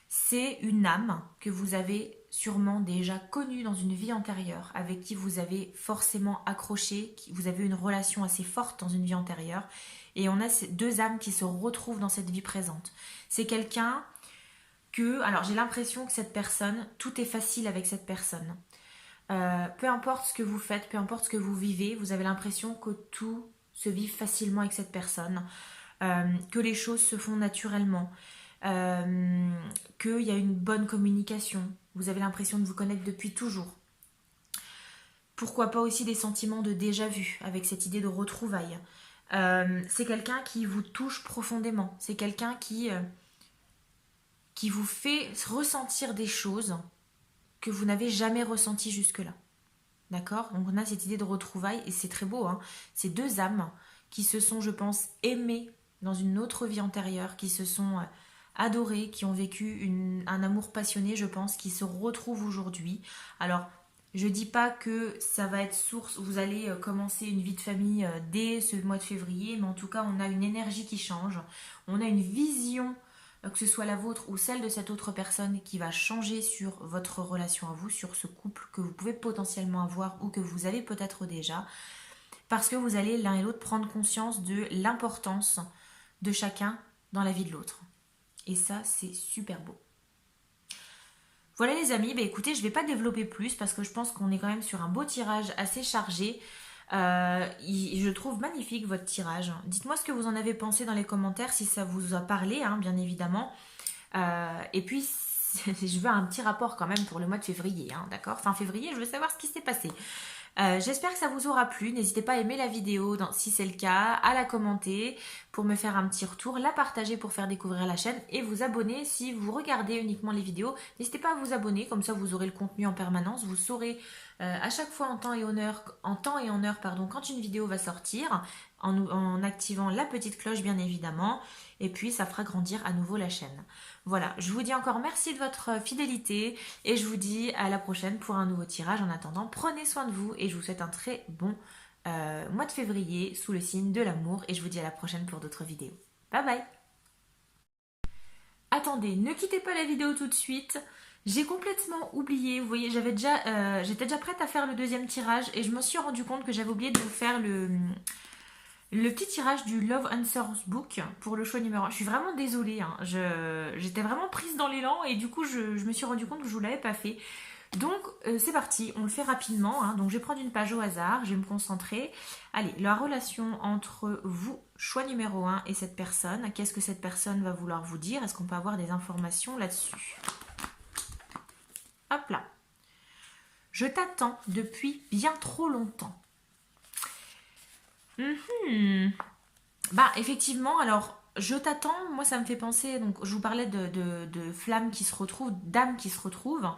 C'est une âme que vous avez sûrement déjà connue dans une vie antérieure, avec qui vous avez forcément accroché, vous avez une relation assez forte dans une vie antérieure, et on a ces deux âmes qui se retrouvent dans cette vie présente. C'est quelqu'un que, alors j'ai l'impression que cette personne, tout est facile avec cette personne. Peu importe ce que vous faites, peu importe ce que vous vivez, vous avez l'impression que tout se vit facilement avec cette personne, que les choses se font naturellement, qu'il y a une bonne communication, vous avez l'impression de vous connaître depuis toujours. Pourquoi pas aussi des sentiments de déjà-vu, avec cette idée de retrouvailles. C'est quelqu'un qui vous touche profondément, c'est quelqu'un qui vous fait ressentir des choses que vous n'avez jamais ressenties jusque-là. D'accord? Donc on a cette idée de retrouvailles et c'est très beau, hein. C'est deux âmes qui se sont, je pense, aimées dans une autre vie antérieure, qui se sont adorées, qui ont vécu un amour passionné, je pense, qui se retrouvent aujourd'hui. Alors, je dis pas que ça va être source, vous allez commencer une vie de famille dès ce mois de février, mais en tout cas, on a une énergie qui change, on a une vision, que ce soit la vôtre ou celle de cette autre personne, qui va changer sur votre relation à vous, sur ce couple que vous pouvez potentiellement avoir ou que vous avez peut-être déjà, parce que vous allez l'un et l'autre prendre conscience de l'importance de chacun dans la vie de l'autre. Et ça, c'est super beau. Voilà les amis, écoutez, je ne vais pas développer plus parce que je pense qu'on est quand même sur un beau tirage assez chargé. Je trouve magnifique votre tirage. Dites-moi ce que vous en avez pensé dans les commentaires, si ça vous a parlé, hein, bien évidemment. Et puis, je veux un petit rapport quand même pour le mois de février, hein, d'accord? Fin février, je veux savoir ce qui s'est passé. J'espère que ça vous aura plu. N'hésitez pas à aimer la vidéo si c'est le cas, à la commenter pour me faire un petit retour, la partager pour faire découvrir la chaîne et vous abonner si vous regardez uniquement les vidéos. N'hésitez pas à vous abonner, comme ça vous aurez le contenu en permanence. Vous saurez à chaque fois en temps et en heure, quand une vidéo va sortir, en activant la petite cloche bien évidemment. Et puis ça fera grandir à nouveau la chaîne. Voilà, je vous dis encore merci de votre fidélité et je vous dis à la prochaine pour un nouveau tirage. En attendant, prenez soin de vous et je vous souhaite un très bon mois de février sous le signe de l'amour et je vous dis à la prochaine pour d'autres vidéos. Bye bye. Attendez, ne quittez pas la vidéo tout de suite. J'ai complètement oublié, vous voyez, j'étais déjà prête à faire le deuxième tirage et je me suis rendu compte que j'avais oublié de vous faire le petit tirage du Love Answers Book pour le choix numéro 1. Je suis vraiment désolée, hein. J'étais vraiment prise dans l'élan et du coup je me suis rendu compte que je ne vous l'avais pas fait. Donc c'est parti, on le fait rapidement, hein. Donc je vais prendre une page au hasard, je vais me concentrer. Allez, la relation entre vous, choix numéro 1, et cette personne. Qu'est-ce que cette personne va vouloir vous dire? Est-ce qu'on peut avoir des informations là-dessus? Hop là. Je t'attends depuis bien trop longtemps. Effectivement, alors je t'attends, moi ça me fait penser, donc je vous parlais de flammes qui se retrouvent, d'âmes qui se retrouvent.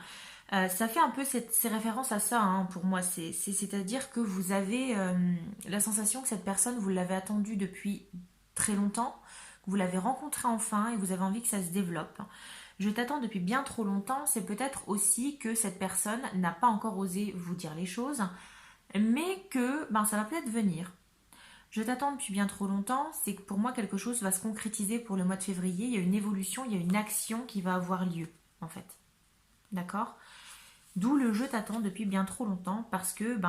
Ça fait un peu ces références à ça, hein, pour moi. C'est-à-dire que vous avez la sensation que cette personne, vous l'avez attendue depuis très longtemps, que vous l'avez rencontrée enfin et vous avez envie que ça se développe. Je t'attends depuis bien trop longtemps, c'est peut-être aussi que cette personne n'a pas encore osé vous dire les choses, mais que ça va peut-être venir. Je t'attends depuis bien trop longtemps, c'est que pour moi quelque chose va se concrétiser pour le mois de février, il y a une évolution, il y a une action qui va avoir lieu, en fait. D'accord? D'où le je t'attends depuis bien trop longtemps, parce que,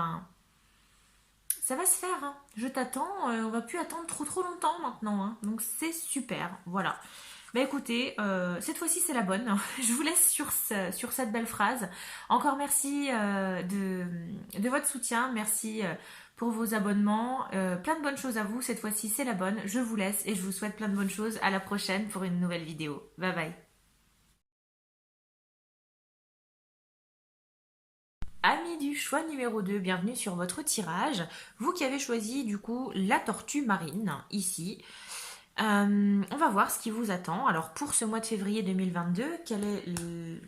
ça va se faire, hein. Je t'attends, on va plus attendre trop longtemps maintenant, hein. Donc c'est super, voilà. Bah écoutez, cette fois-ci c'est la bonne. Je vous laisse sur cette belle phrase. Encore merci de votre soutien, merci pour vos abonnements. Plein de bonnes choses à vous. Cette fois-ci c'est la bonne. Je vous laisse et je vous souhaite plein de bonnes choses. À la prochaine pour une nouvelle vidéo. Bye bye. Amis du choix numéro 2, bienvenue sur votre tirage. Vous qui avez choisi du coup la tortue marine ici. On va voir ce qui vous attend. Alors pour ce mois de février 2022,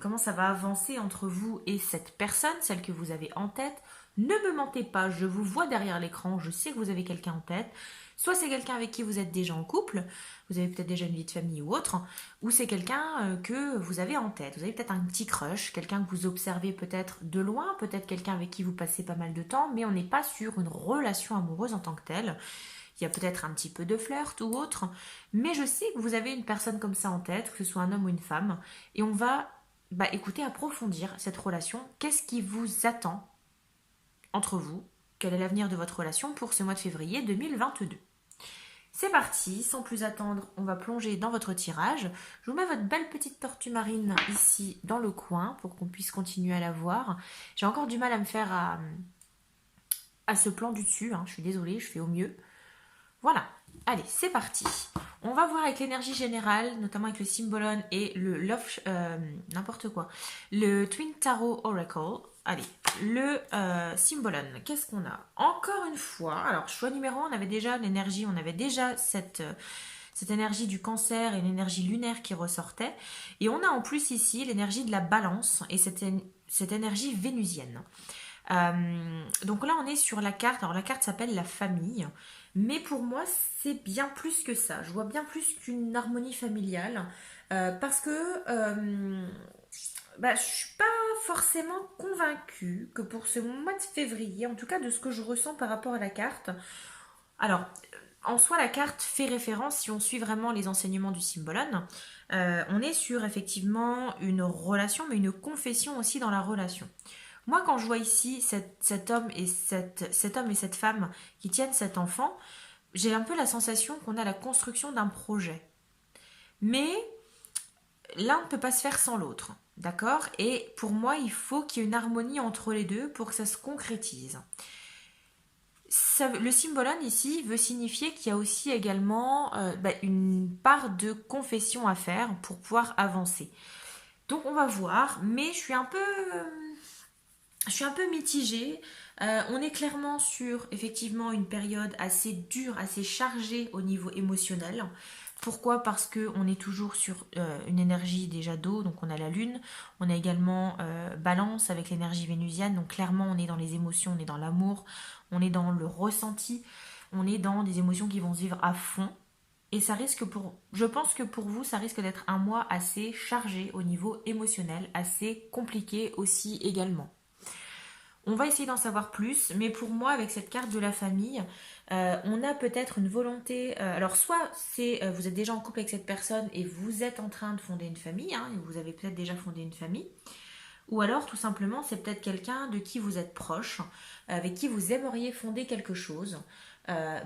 comment ça va avancer entre vous et cette personne, celle que vous avez en tête. Ne me mentez pas, je vous vois derrière l'écran, je sais que vous avez quelqu'un en tête. Soit c'est quelqu'un avec qui vous êtes déjà en couple, vous avez peut-être déjà une vie de famille ou autre, ou c'est quelqu'un que vous avez en tête. Vous avez peut-être un petit crush, quelqu'un que vous observez peut-être de loin, peut-être quelqu'un avec qui vous passez pas mal de temps, mais on n'est pas sur une relation amoureuse en tant que telle. Il y a peut-être un petit peu de flirt ou autre, mais je sais que vous avez une personne comme ça en tête, que ce soit un homme ou une femme, et on va, écoutez, approfondir cette relation. Qu'est-ce qui vous attend entre vous? Quel est l'avenir de votre relation pour ce mois de février 2022? C'est parti, sans plus attendre, on va plonger dans votre tirage. Je vous mets votre belle petite tortue marine ici dans le coin pour qu'on puisse continuer à la voir. J'ai encore du mal à me faire à ce plan du dessus, hein. Je suis désolée, je fais au mieux. Voilà, allez, c'est parti. On va voir avec l'énergie générale, notamment avec le Symbolon et le Love, n'importe quoi, le Twin Tarot Oracle. Allez, le Symbolon, qu'est-ce qu'on a? Encore une fois, alors choix numéro 1, on avait déjà l'énergie, on avait déjà cette énergie du cancer et l'énergie lunaire qui ressortait. Et on a en plus ici l'énergie de la balance et cette énergie vénusienne. Donc là, on est sur la carte. Alors la carte s'appelle la famille. Mais pour moi, c'est bien plus que ça. Je vois bien plus qu'une harmonie familiale. Parce que je suis pas forcément convaincue que pour ce mois de février, en tout cas de ce que je ressens par rapport à la carte. Alors, en soi, la carte fait référence, si on suit vraiment les enseignements du Symbolon, on est sur effectivement une relation, mais une confession aussi dans la relation. Moi, quand je vois ici cet homme et cette femme qui tiennent cet enfant, j'ai un peu la sensation qu'on a la construction d'un projet. Mais l'un ne peut pas se faire sans l'autre, d'accord? Et pour moi, il faut qu'il y ait une harmonie entre les deux pour que ça se concrétise. Le Symbolon ici veut signifier qu'il y a aussi également une part de confession à faire pour pouvoir avancer. Donc on va voir, mais je suis un peu mitigée. On est clairement sur effectivement une période assez dure, assez chargée au niveau émotionnel. Pourquoi? Parce qu'on est toujours sur une énergie déjà d'eau, donc on a la lune, on a également balance avec l'énergie vénusienne, donc clairement on est dans les émotions, on est dans l'amour, on est dans le ressenti, on est dans des émotions qui vont se vivre à fond. Et ça risque je pense que pour vous, ça risque d'être un mois assez chargé au niveau émotionnel, assez compliqué aussi également. On va essayer d'en savoir plus, mais pour moi, avec cette carte de la famille, on a peut-être une volonté. Alors, soit c'est vous êtes déjà en couple avec cette personne et vous êtes en train de fonder une famille, hein, et vous avez peut-être déjà fondé une famille, ou alors tout simplement c'est peut-être quelqu'un de qui vous êtes proche, avec qui vous aimeriez fonder quelque chose,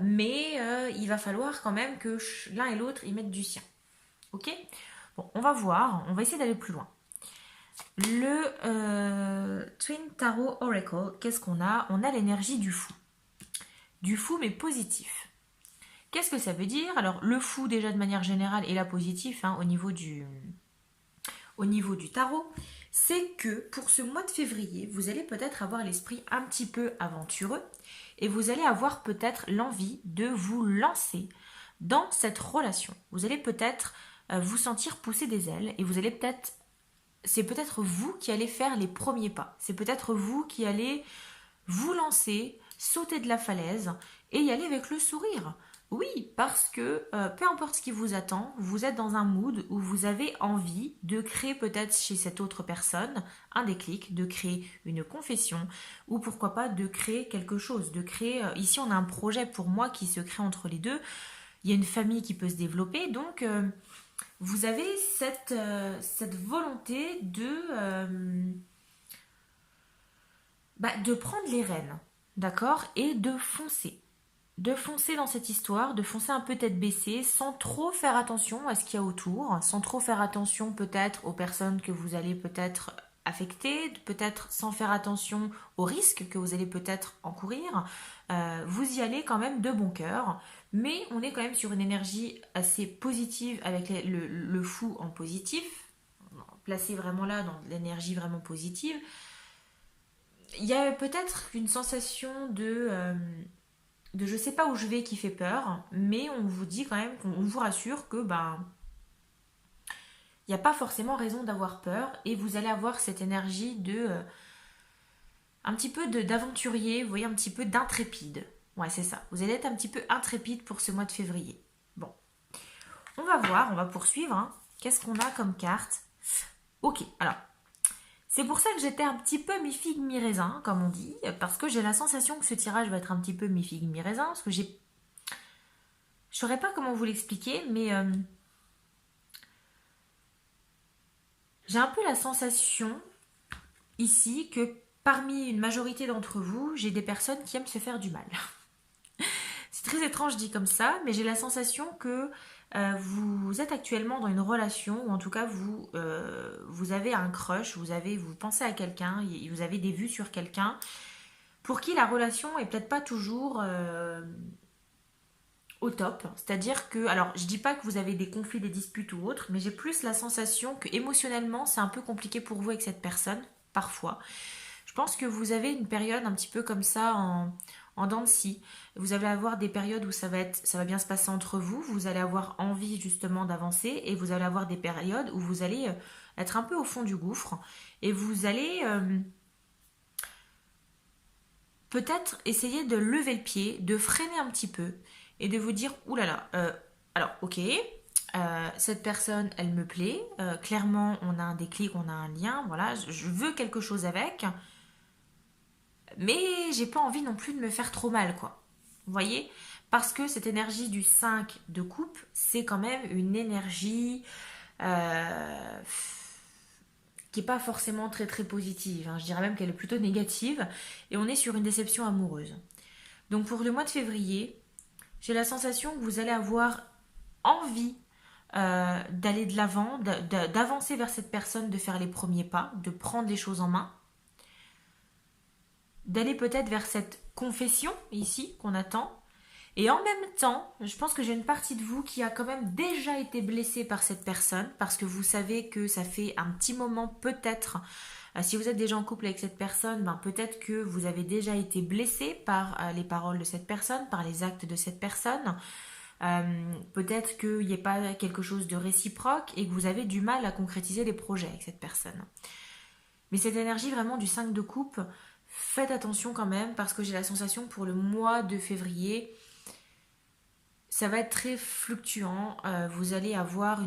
mais il va falloir quand même que l'un et l'autre y mettent du sien. Ok? Bon, on va voir, on va essayer d'aller plus loin. Le Twin Tarot Oracle, qu'est-ce qu'on a? On a l'énergie du fou. Du fou mais positif. Qu'est-ce que ça veut dire? Alors le fou déjà de manière générale et la positif au niveau du tarot, c'est que pour ce mois de février, vous allez peut-être avoir l'esprit un petit peu aventureux et vous allez avoir peut-être l'envie de vous lancer dans cette relation. Vous allez peut-être vous sentir pousser des ailes et vous allez peut-être c'est peut-être vous qui allez faire les premiers pas. C'est peut-être vous qui allez vous lancer, sauter de la falaise et y aller avec le sourire. Oui, parce que peu importe ce qui vous attend, vous êtes dans un mood où vous avez envie de créer peut-être chez cette autre personne un déclic, de créer une confession ou pourquoi pas de créer quelque chose, de créer... ici on a un projet pour moi qui se crée entre les deux. Il y a une famille qui peut se développer, donc... vous avez cette volonté de prendre les rênes, d'accord, et de foncer. de foncer dans cette histoire, de foncer un peu tête baissée, sans trop faire attention à ce qu'il y a autour, sans trop faire attention peut-être aux personnes que vous allez peut-être affecter, peut-être sans faire attention aux risques que vous allez peut-être encourir. Vous y allez quand même de bon cœur, mais on est quand même sur une énergie assez positive avec le fou en positif, placé vraiment là dans l'énergie vraiment positive. Il y a peut-être une sensation de je sais pas où je vais qui fait peur, mais on vous dit quand même, on vous rassure que ben il n'y a pas forcément raison d'avoir peur et vous allez avoir cette énergie de un petit peu d'aventurier, vous voyez, un petit peu d'intrépide. Ouais, c'est ça. Vous allez être un petit peu intrépide pour ce mois de février. Bon, on va voir, on va poursuivre, hein. Qu'est-ce qu'on a comme carte? Ok, alors c'est pour ça que j'étais un petit peu mi-figue, mi-raisin, comme on dit, parce que j'ai la sensation que ce tirage va être un petit peu mi-figue, mi-raisin, parce que j'ai... Je saurais pas comment vous l'expliquer, mais j'ai un peu la sensation ici que parmi une majorité d'entre vous, j'ai des personnes qui aiment se faire du mal. C'est très étrange dit comme ça, mais j'ai la sensation que vous êtes actuellement dans une relation, ou en tout cas vous avez un crush, vous pensez à quelqu'un, vous avez des vues sur quelqu'un, pour qui la relation est peut-être pas toujours au top. C'est-à-dire que, alors je dis pas que vous avez des conflits, des disputes ou autres, mais j'ai plus la sensation que émotionnellement c'est un peu compliqué pour vous avec cette personne, parfois. Je pense que vous avez une période un petit peu comme ça en dents de scie. Vous allez avoir des périodes où ça va bien se passer entre vous, vous allez avoir envie justement d'avancer et vous allez avoir des périodes où vous allez être un peu au fond du gouffre et vous allez peut-être essayer de lever le pied, de freiner un petit peu et de vous dire, oulala, alors ok, cette personne, elle me plaît, clairement on a un déclic, on a un lien, voilà, je veux quelque chose avec, mais j'ai pas envie non plus de me faire trop mal, quoi. Vous voyez? Parce que cette énergie du 5 de coupe, c'est quand même une énergie euh, qui est pas forcément très très positive, hein. Je dirais même qu'elle est plutôt négative. Et on est sur une déception amoureuse. Donc pour le mois de février, j'ai la sensation que vous allez avoir envie d'aller de l'avant, d'avancer vers cette personne, de faire les premiers pas, de prendre les choses en main, d'aller peut-être vers cette confession ici qu'on attend. Et en même temps, je pense que j'ai une partie de vous qui a quand même déjà été blessée par cette personne, parce que vous savez que ça fait un petit moment peut-être, si vous êtes déjà en couple avec cette personne, ben peut-être que vous avez déjà été blessé par les paroles de cette personne, par les actes de cette personne. Peut-être qu'il n'y ait pas quelque chose de réciproque et que vous avez du mal à concrétiser les projets avec cette personne. Mais cette énergie vraiment du 5 de coupe, faites attention quand même parce que j'ai la sensation que pour le mois de février, ça va être très fluctuant. Vous allez avoir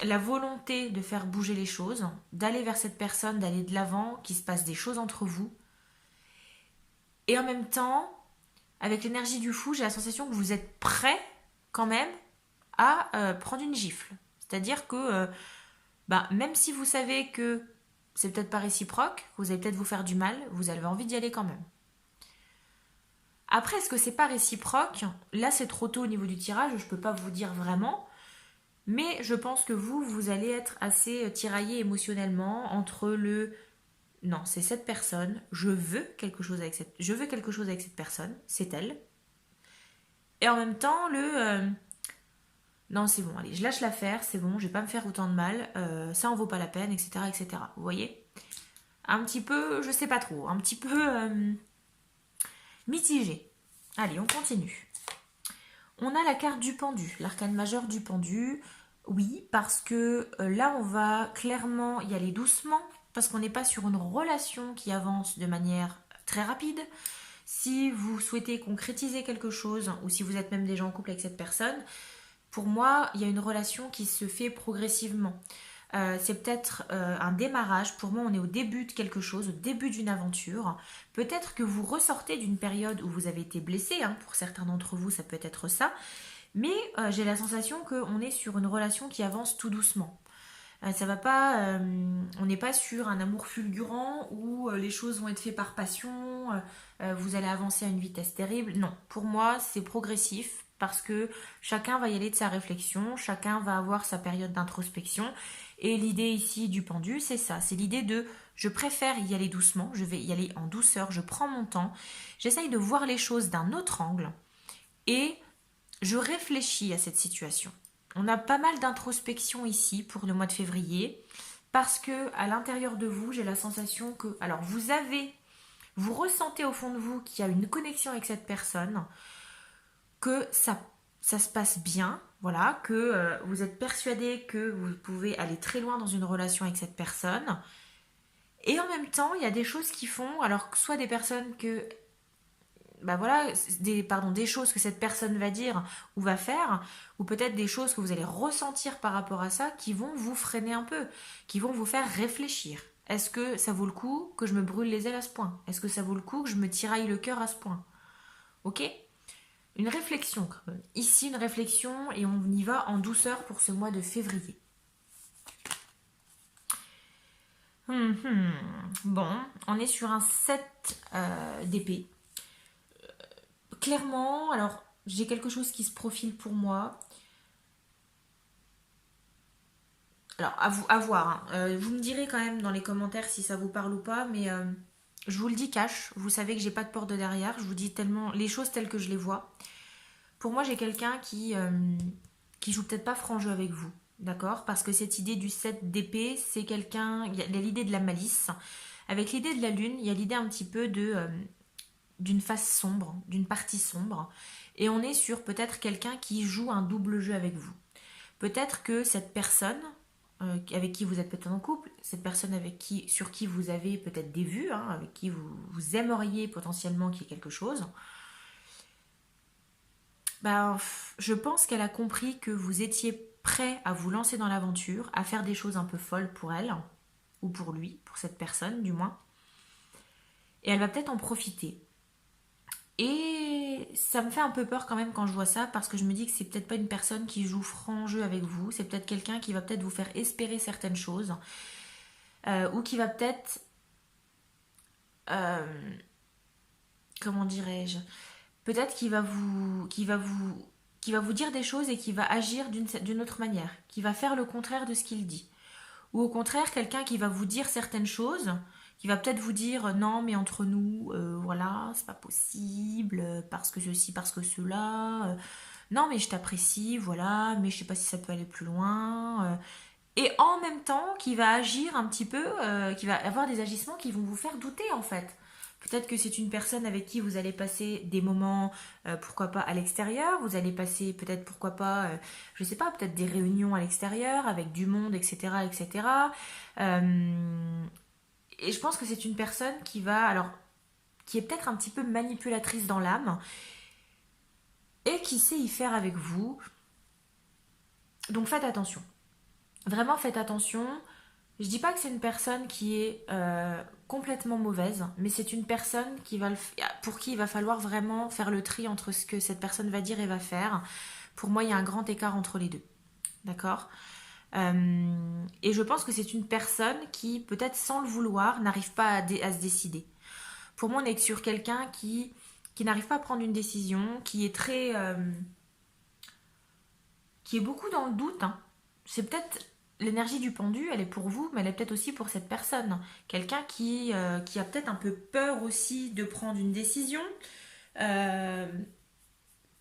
la volonté de faire bouger les choses, d'aller vers cette personne, d'aller de l'avant, qu'il se passe des choses entre vous. Et en même temps, avec l'énergie du fou, j'ai la sensation que vous êtes prêt quand même à prendre une gifle. C'est-à-dire que même si vous savez que c'est peut-être pas réciproque, que vous allez peut-être vous faire du mal, vous avez envie d'y aller quand même. Après, est-ce que c'est pas réciproque? Là, c'est trop tôt au niveau du tirage, je peux pas vous dire vraiment. Mais je pense que vous allez être assez tiraillé émotionnellement entre le non, c'est cette personne, je veux quelque chose avec cette personne, c'est elle. Et en même temps, non, c'est bon, allez, je lâche l'affaire, c'est bon, je vais pas me faire autant de mal, ça en vaut pas la peine, etc., etc. Vous voyez? Un petit peu, je sais pas trop, un petit peu mitigé. Allez, on continue. On a la carte du pendu, l'arcane majeur du pendu. Oui, parce que là, on va clairement y aller doucement, parce qu'on n'est pas sur une relation qui avance de manière très rapide. Si vous souhaitez concrétiser quelque chose, ou si vous êtes même déjà en couple avec cette personne, pour moi, il y a une relation qui se fait progressivement. C'est peut-être un démarrage. Pour moi, on est au début de quelque chose, au début d'une aventure. Peut-être que vous ressortez d'une période où vous avez été blessé. Hein, pour certains d'entre vous, ça peut être ça. Mais j'ai la sensation qu'on est sur une relation qui avance tout doucement. Ça va pas, on n'est pas sur un amour fulgurant où les choses vont être faites par passion, vous allez avancer à une vitesse terrible. Non, pour moi, c'est progressif parce que chacun va y aller de sa réflexion, chacun va avoir sa période d'introspection. Et l'idée ici du pendu, c'est ça, c'est l'idée de je préfère y aller doucement, je vais y aller en douceur, je prends mon temps, j'essaye de voir les choses d'un autre angle et je réfléchis à cette situation. On a pas mal d'introspection ici pour le mois de février parce que à l'intérieur de vous, j'ai la sensation que alors vous ressentez au fond de vous qu'il y a une connexion avec cette personne, que ça se passe bien, voilà, que vous êtes persuadé que vous pouvez aller très loin dans une relation avec cette personne. Et en même temps, il y a des choses qui font, alors que soit des personnes que bah voilà, des choses que cette personne va dire ou va faire, ou peut-être des choses que vous allez ressentir par rapport à ça qui vont vous freiner un peu, qui vont vous faire réfléchir. Est-ce que ça vaut le coup que je me brûle les ailes à ce point? Est-ce que ça vaut le coup que je me tiraille le cœur à ce point? Ok? Une réflexion quand même. Ici, une réflexion et on y va en douceur pour ce mois de février. Bon, on est sur un 7 d'épée. Clairement, alors j'ai quelque chose qui se profile pour moi. Alors à voir, hein. Vous me direz quand même dans les commentaires si ça vous parle ou pas, mais je vous le dis cash, vous savez que j'ai pas de porte de derrière, je vous dis tellement les choses telles que je les vois. Pour moi, j'ai quelqu'un qui joue peut-être pas franc jeu avec vous, d'accord? Parce que cette idée du 7 d'épée, c'est quelqu'un, il y a l'idée de la malice. Avec l'idée de la lune, il y a l'idée un petit peu d'une face sombre, d'une partie sombre. Et on est sur peut-être quelqu'un qui joue un double jeu avec vous. Peut-être que cette personne avec qui vous êtes peut-être en couple, cette personne sur qui vous avez peut-être des vues, hein, avec qui vous aimeriez potentiellement qu'il y ait quelque chose, bah, je pense qu'elle a compris que vous étiez prêt à vous lancer dans l'aventure, à faire des choses un peu folles pour elle, ou pour lui, pour cette personne du moins. Et elle va peut-être en profiter. Et ça me fait un peu peur quand même quand je vois ça, parce que je me dis que c'est peut-être pas une personne qui joue franc jeu avec vous, c'est peut-être quelqu'un qui va peut-être vous faire espérer certaines choses, ou qui va peut-être, euh, comment dirais-je, peut-être qu'il va vous dire des choses et qui va agir d'une autre manière, qui va faire le contraire de ce qu'il dit. Ou au contraire, quelqu'un qui va vous dire certaines choses, qui va peut-être vous dire non, mais entre nous, voilà, c'est pas possible, parce que ceci, parce que cela. Non, mais je t'apprécie, voilà, mais je sais pas si ça peut aller plus loin. Et en même temps, qui va agir un petit peu, qui va avoir des agissements qui vont vous faire douter en fait. Peut-être que c'est une personne avec qui vous allez passer des moments, pourquoi pas à l'extérieur, vous allez passer peut-être, pourquoi pas, je sais pas, peut-être des réunions à l'extérieur avec du monde, etc. etc. Et je pense que c'est une personne qui est peut-être un petit peu manipulatrice dans l'âme et qui sait y faire avec vous. Donc faites attention. Vraiment faites attention. Je dis pas que c'est une personne qui est complètement mauvaise, mais c'est une personne pour qui il va falloir vraiment faire le tri entre ce que cette personne va dire et va faire. Pour moi, il y a un grand écart entre les deux. D'accord? Et je pense que c'est une personne qui, peut-être sans le vouloir, n'arrive pas à se décider. Pour moi, on est sur quelqu'un qui n'arrive pas à prendre une décision, qui est beaucoup dans le doute, hein. C'est peut-être l'énergie du pendu, elle est pour vous, mais elle est peut-être aussi pour cette personne. Quelqu'un qui a peut-être un peu peur aussi de prendre une décision, euh,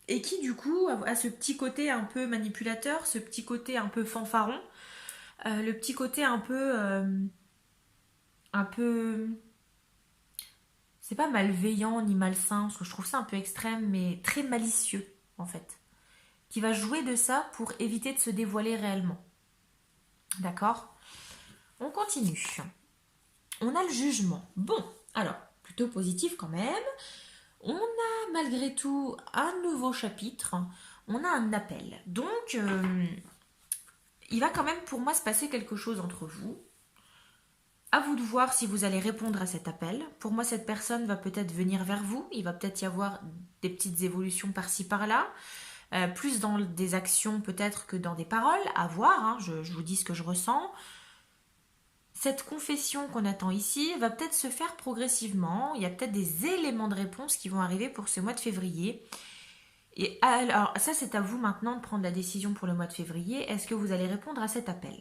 et qui du coup a ce petit côté un peu manipulateur, ce petit côté un peu fanfaron, le petit côté un peu, c'est pas malveillant ni malsain, parce que je trouve ça un peu extrême, mais très malicieux en fait, qui va jouer de ça pour éviter de se dévoiler réellement. D'accord? On continue. On a le jugement. Bon, alors, plutôt positif quand même. On a malgré tout un nouveau chapitre. On a un appel. Donc, il va quand même pour moi se passer quelque chose entre vous. À vous de voir si vous allez répondre à cet appel. Pour moi, cette personne va peut-être venir vers vous. Il va peut-être y avoir des petites évolutions par-ci par-là. plus dans des actions peut-être que dans des paroles, à voir, hein, je vous dis ce que je ressens. Cette confession qu'on attend ici va peut-être se faire progressivement, il y a peut-être des éléments de réponse qui vont arriver pour ce mois de février. Et alors ça c'est à vous maintenant de prendre la décision pour le mois de février, est-ce que vous allez répondre à cet appel?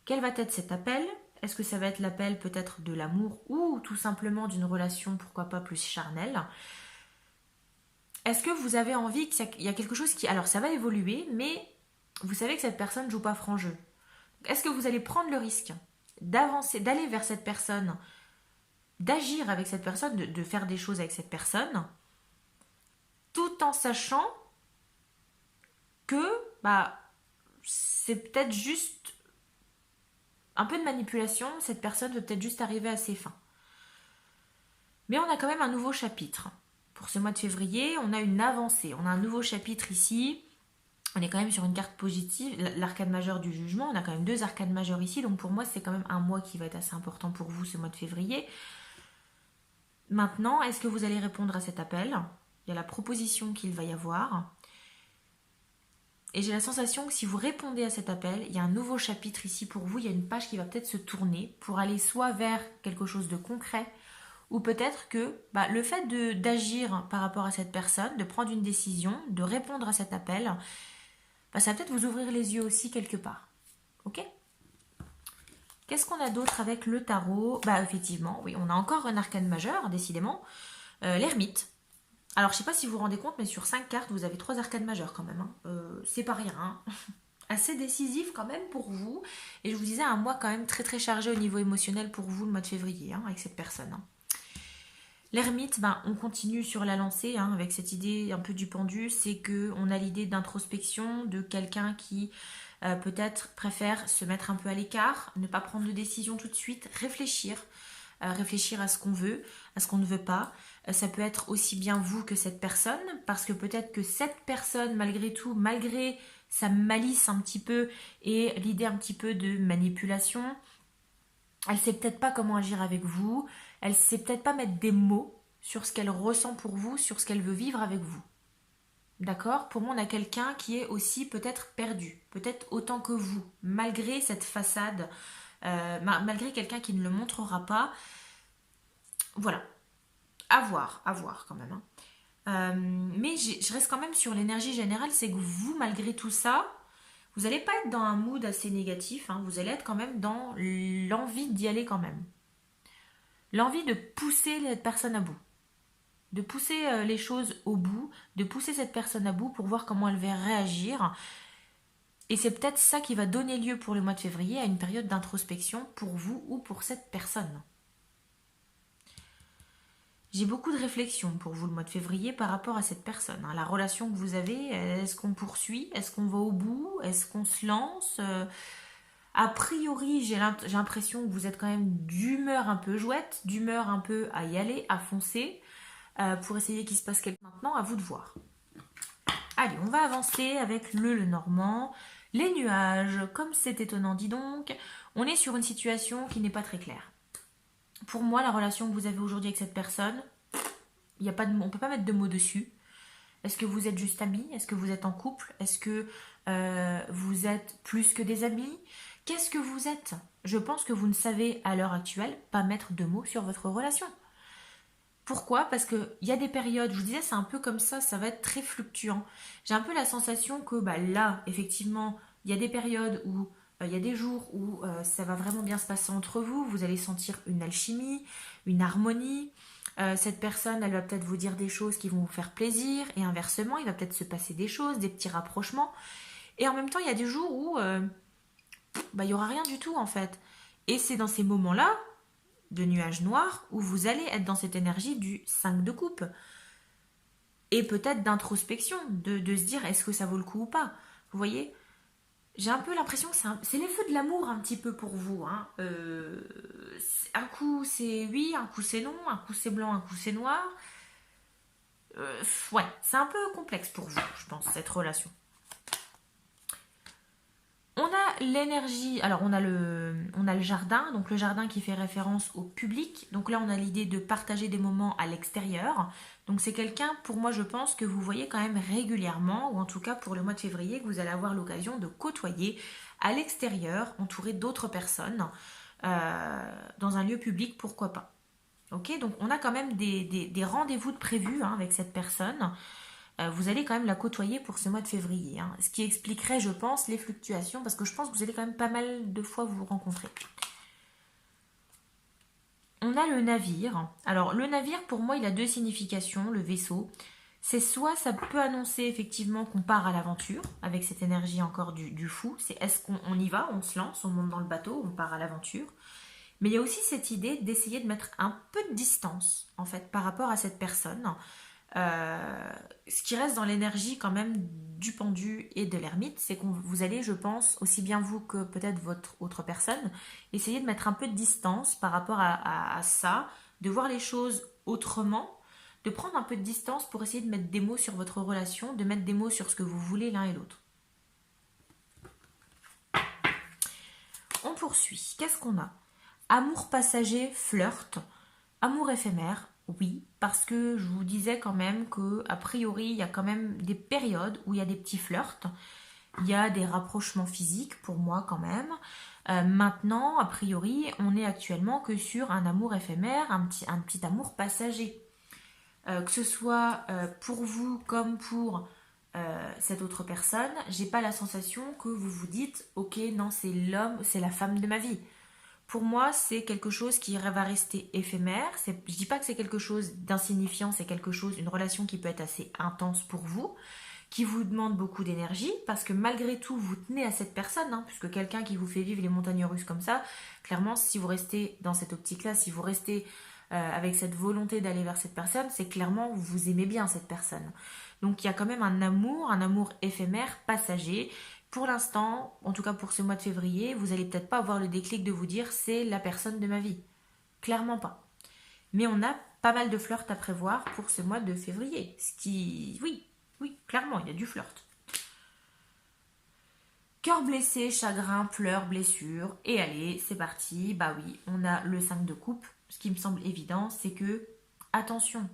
Quel va être cet appel? Est-ce que ça va être l'appel peut-être de l'amour ou tout simplement d'une relation, pourquoi pas plus charnelle? Est-ce que vous avez envie qu'il y a quelque chose qui... Alors ça va évoluer, mais vous savez que cette personne ne joue pas franc jeu. Est-ce que vous allez prendre le risque d'avancer, d'aller vers cette personne, d'agir avec cette personne, de faire des choses avec cette personne, tout en sachant que c'est peut-être juste un peu de manipulation, cette personne veut peut-être juste arriver à ses fins. Mais on a quand même un nouveau chapitre. Pour ce mois de février, on a une avancée, on a un nouveau chapitre ici. On est quand même sur une carte positive, l'arcane majeure du jugement, on a quand même 2 arcanes majeures ici, donc pour moi c'est quand même un mois qui va être assez important pour vous ce mois de février. Maintenant, est-ce que vous allez répondre à cet appel? Il y a la proposition qu'il va y avoir. Et j'ai la sensation que si vous répondez à cet appel, il y a un nouveau chapitre ici pour vous, il y a une page qui va peut-être se tourner pour aller soit vers quelque chose de concret, ou peut-être que le fait d'agir par rapport à cette personne, de prendre une décision, de répondre à cet appel, ça va peut-être vous ouvrir les yeux aussi quelque part. Ok? Qu'est-ce qu'on a d'autre avec le tarot? Effectivement, oui, on a encore un arcane majeur, décidément. L'ermite. Alors, je ne sais pas si vous vous rendez compte, mais sur 5 cartes, vous avez 3 arcanes majeures quand même. Hein. C'est pas rien. Hein. Assez décisif quand même pour vous. Et je vous disais, un mois quand même très très chargé au niveau émotionnel pour vous le mois de février, hein, avec cette personne. Hein. L'ermite, on continue sur la lancée hein, avec cette idée un peu du pendu, c'est qu'on a l'idée d'introspection, de quelqu'un qui peut-être préfère se mettre un peu à l'écart, ne pas prendre de décision tout de suite, réfléchir à ce qu'on veut, à ce qu'on ne veut pas. Ça peut être aussi bien vous que cette personne, parce que peut-être que cette personne, malgré tout, malgré sa malice un petit peu et l'idée un petit peu de manipulation, elle sait peut-être pas comment agir avec vous, elle sait peut-être pas mettre des mots sur ce qu'elle ressent pour vous, sur ce qu'elle veut vivre avec vous. D'accord? Pour moi, on a quelqu'un qui est aussi peut-être perdu, peut-être autant que vous, malgré cette façade, malgré quelqu'un qui ne le montrera pas. Voilà. À voir quand même. Hein. Mais je reste quand même sur l'énergie générale, c'est que vous, malgré tout ça, vous n'allez pas être dans un mood assez négatif, hein, vous allez être quand même dans l'envie d'y aller quand même. L'envie de pousser cette personne à bout. De pousser les choses au bout, de pousser cette personne à bout pour voir comment elle va réagir. Et c'est peut-être ça qui va donner lieu pour le mois de février à une période d'introspection pour vous ou pour cette personne. J'ai beaucoup de réflexions pour vous le mois de février par rapport à cette personne. Hein. La relation que vous avez, est-ce qu'on poursuit? Est-ce qu'on va au bout? Est-ce qu'on se lance? A priori, j'ai l'impression que vous êtes quand même d'humeur un peu jouette, d'humeur un peu à y aller, à foncer, pour essayer qu'il se passe quelque chose. Maintenant, à vous de voir. Allez, on va avancer avec le Normand. Les nuages, comme c'est étonnant, dis donc, on est sur une situation qui n'est pas très claire. Pour moi, la relation que vous avez aujourd'hui avec cette personne, on ne peut pas mettre de mots dessus. Est-ce que vous êtes juste amis? Est-ce que vous êtes en couple? Est-ce que vous êtes plus que des amis? Qu'est-ce que vous êtes? Je pense que vous ne savez à l'heure actuelle pas mettre de mots sur votre relation. Pourquoi? Parce qu'il y a des périodes, je vous disais, c'est un peu comme ça va être très fluctuant. J'ai un peu la sensation que là, effectivement, il y a des périodes où il y a des jours où ça va vraiment bien se passer entre vous, vous allez sentir une alchimie, une harmonie. Cette personne, elle va peut-être vous dire des choses qui vont vous faire plaisir, et inversement, il va peut-être se passer des choses, des petits rapprochements. Et en même temps, il y a des jours où il n'y aura rien du tout, en fait. Et c'est dans ces moments-là, de nuages noirs, où vous allez être dans cette énergie du 5 de coupe. Et peut-être d'introspection, de se dire, est-ce que ça vaut le coup ou pas? Vous voyez? J'ai un peu l'impression que c'est les feux de l'amour un petit peu pour vous. Hein. Un coup c'est oui, un coup c'est non, un coup c'est blanc, un coup c'est noir. Ouais, c'est un peu complexe pour vous, je pense, cette relation. On a l'énergie, alors on a le jardin, donc le jardin qui fait référence au public. Donc là, on a l'idée de partager des moments à l'extérieur. Donc c'est quelqu'un, pour moi, je pense que vous voyez quand même régulièrement, ou en tout cas pour le mois de février, que vous allez avoir l'occasion de côtoyer à l'extérieur, entouré d'autres personnes, dans un lieu public, pourquoi pas. Ok, donc on a quand même des rendez-vous de prévus hein, avec cette personne. Vous allez quand même la côtoyer pour ce mois de février. Hein. Ce qui expliquerait, je pense, les fluctuations, parce que je pense que vous allez quand même pas mal de fois vous rencontrer. On a le navire. Alors, le navire, pour moi, il a deux significations, le vaisseau. C'est soit ça peut annoncer effectivement qu'on part à l'aventure, avec cette énergie encore du fou. C'est est-ce qu'on y va, on se lance, on monte dans le bateau, on part à l'aventure. Mais il y a aussi cette idée d'essayer de mettre un peu de distance, en fait, par rapport à cette personne. Ce qui reste dans l'énergie quand même du pendu et de l'ermite, c'est que vous allez, je pense, aussi bien vous que peut-être votre autre personne, essayer de mettre un peu de distance par rapport à ça, de voir les choses autrement, de prendre un peu de distance pour essayer de mettre des mots sur votre relation, de mettre des mots sur ce que vous voulez l'un et l'autre. On poursuit. Qu'est-ce qu'on a? Amour passager, flirt, amour éphémère, oui, parce que je vous disais quand même que a priori il y a quand même des périodes où il y a des petits flirts, il y a des rapprochements physiques pour moi quand même. Maintenant, a priori, on est actuellement que sur un amour éphémère, un petit amour passager. Que ce soit pour vous comme pour cette autre personne, j'ai pas la sensation que vous vous dites ok non c'est l'homme, c'est la femme de ma vie. Pour moi, c'est quelque chose qui va rester éphémère. Je dis pas que c'est quelque chose d'insignifiant, c'est quelque chose, une relation qui peut être assez intense pour vous, qui vous demande beaucoup d'énergie, parce que malgré tout, vous tenez à cette personne, hein, puisque quelqu'un qui vous fait vivre les montagnes russes comme ça, clairement, si vous restez dans cette optique-là, si vous restez avec cette volonté d'aller vers cette personne, c'est clairement vous aimez bien cette personne. Donc il y a quand même un amour éphémère, passager. Pour l'instant, en tout cas pour ce mois de février, vous allez peut-être pas avoir le déclic de vous dire c'est la personne de ma vie. Clairement pas. Mais on a pas mal de flirts à prévoir pour ce mois de février. Ce qui, oui, oui, clairement, il y a du flirt. Cœur blessé, chagrin, pleurs, blessure. Et allez, c'est parti. Bah oui, on a le 5 de coupe. Ce qui me semble évident, c'est que, attention,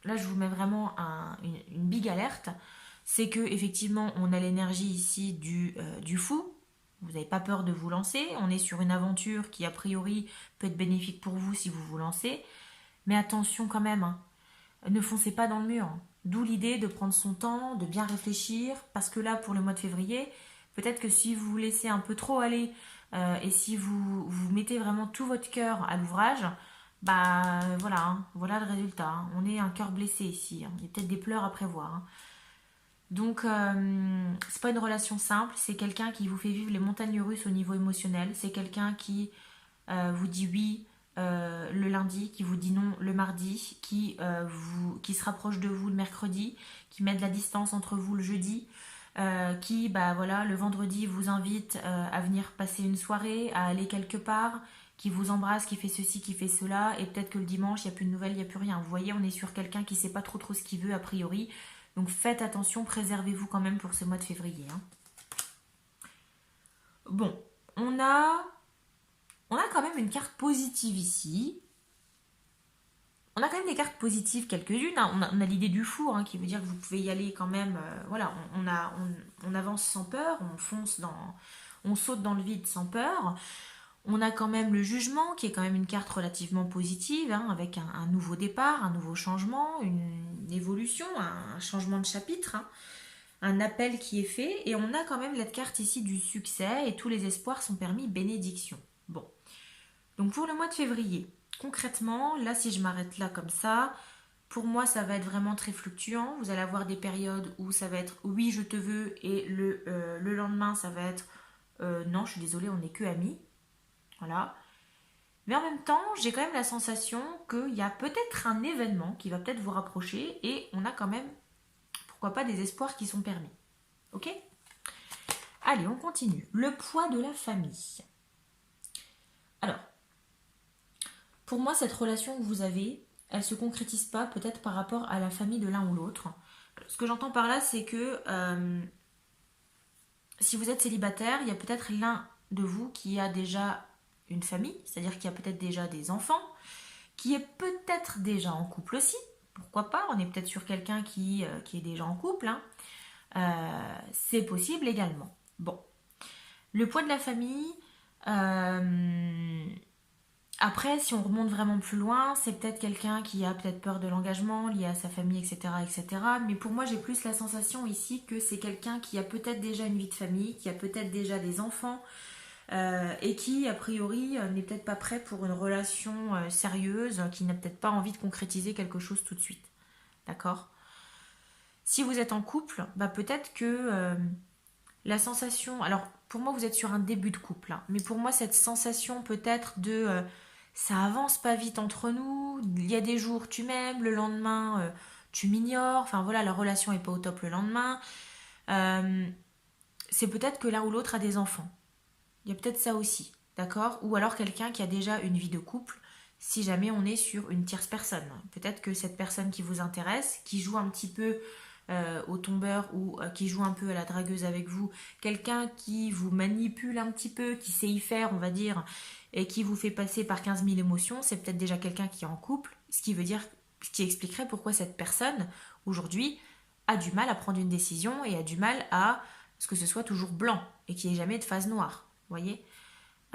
là je vous mets vraiment une big alerte. C'est que effectivement, on a l'énergie ici du fou. Vous n'avez pas peur de vous lancer. On est sur une aventure qui, a priori, peut être bénéfique pour vous si vous vous lancez. Mais attention quand même, hein. Ne foncez pas dans le mur. D'où l'idée de prendre son temps, de bien réfléchir, parce que là, pour le mois de février, peut-être que si vous vous laissez un peu trop aller et si vous mettez vraiment tout votre cœur à l'ouvrage, bah voilà, hein, voilà le résultat. Hein. On est un cœur blessé ici. Hein. Il y a peut-être des pleurs à prévoir. Hein. Donc, c'est pas une relation simple. C'est quelqu'un qui vous fait vivre les montagnes russes au niveau émotionnel. C'est quelqu'un qui vous dit oui le lundi, qui vous dit non le mardi, qui se rapproche de vous le mercredi, qui met de la distance entre vous le jeudi, qui bah voilà le vendredi vous invite à venir passer une soirée, à aller quelque part, qui vous embrasse, qui fait ceci, qui fait cela, et peut-être que le dimanche il n'y a plus de nouvelles, il n'y a plus rien. Vous voyez, on est sur quelqu'un qui sait pas trop ce qu'il veut a priori. Donc faites attention, préservez-vous quand même pour ce mois de février. Hein. Bon, on a quand même une carte positive ici. On a quand même des cartes positives, quelques-unes. Hein. On a l'idée du fou, hein, qui veut dire que vous pouvez y aller quand même. Voilà, on avance sans peur, on saute dans le vide sans peur. On a quand même le jugement, qui est quand même une carte relativement positive, hein, avec un nouveau départ, un nouveau changement, une évolution, un changement de chapitre, hein, un appel qui est fait. Et on a quand même la carte ici du succès, et tous les espoirs sont permis, bénédiction. Bon. Donc pour le mois de février, concrètement, là si je m'arrête là comme ça, pour moi ça va être vraiment très fluctuant. Vous allez avoir des périodes où ça va être oui je te veux et le lendemain ça va être non je suis désolée on n'est que amis. Voilà. Mais en même temps j'ai quand même la sensation qu'il y a peut-être un événement qui va peut-être vous rapprocher et on a quand même pourquoi pas des espoirs qui sont permis. Ok? Allez on continue. Le poids de la famille. Alors, pour moi, cette relation que vous avez, elle ne se concrétise pas peut-être par rapport à la famille de l'un ou l'autre. Ce que j'entends par là, c'est que si vous êtes célibataire, il y a peut-être l'un de vous qui a déjà une famille, c'est-à-dire qui a peut-être déjà des enfants, qui est peut-être déjà en couple aussi. Pourquoi pas? On est peut-être sur quelqu'un qui est déjà en couple, hein. C'est possible également. Bon, le poids de la famille. euh, Après, si on remonte vraiment plus loin, c'est peut-être quelqu'un qui a peut-être peur de l'engagement lié à sa famille, etc., etc. Mais pour moi, j'ai plus la sensation ici que c'est quelqu'un qui a peut-être déjà une vie de famille, qui a peut-être déjà des enfants, et qui, a priori, n'est peut-être pas prêt pour une relation sérieuse, qui n'a peut-être pas envie de concrétiser quelque chose tout de suite. D'accord? Si vous êtes en couple, bah peut-être que la sensation. Alors, pour moi, vous êtes sur un début de couple, hein, mais pour moi, cette sensation peut-être de ça avance pas vite entre nous. Il y a des jours tu m'aimes, le lendemain tu m'ignores. Enfin voilà, la relation est pas au top le lendemain. Euh, c'est peut-être que l'un ou l'autre a des enfants. Il y a peut-être ça aussi, d'accord? Ou alors quelqu'un qui a déjà une vie de couple, si jamais on est sur une tierce personne. Peut-être que cette personne qui vous intéresse, qui joue un petit peu au tombeur ou qui joue un peu à la dragueuse avec vous, quelqu'un qui vous manipule un petit peu, qui sait y faire, on va dire, et qui vous fait passer par 15 000 émotions, c'est peut-être déjà quelqu'un qui est en couple, ce qui veut dire, ce qui expliquerait pourquoi cette personne, aujourd'hui, a du mal à prendre une décision et a du mal à ce que ce soit toujours blanc et qu'il n'y ait jamais de phase noire. Vous voyez?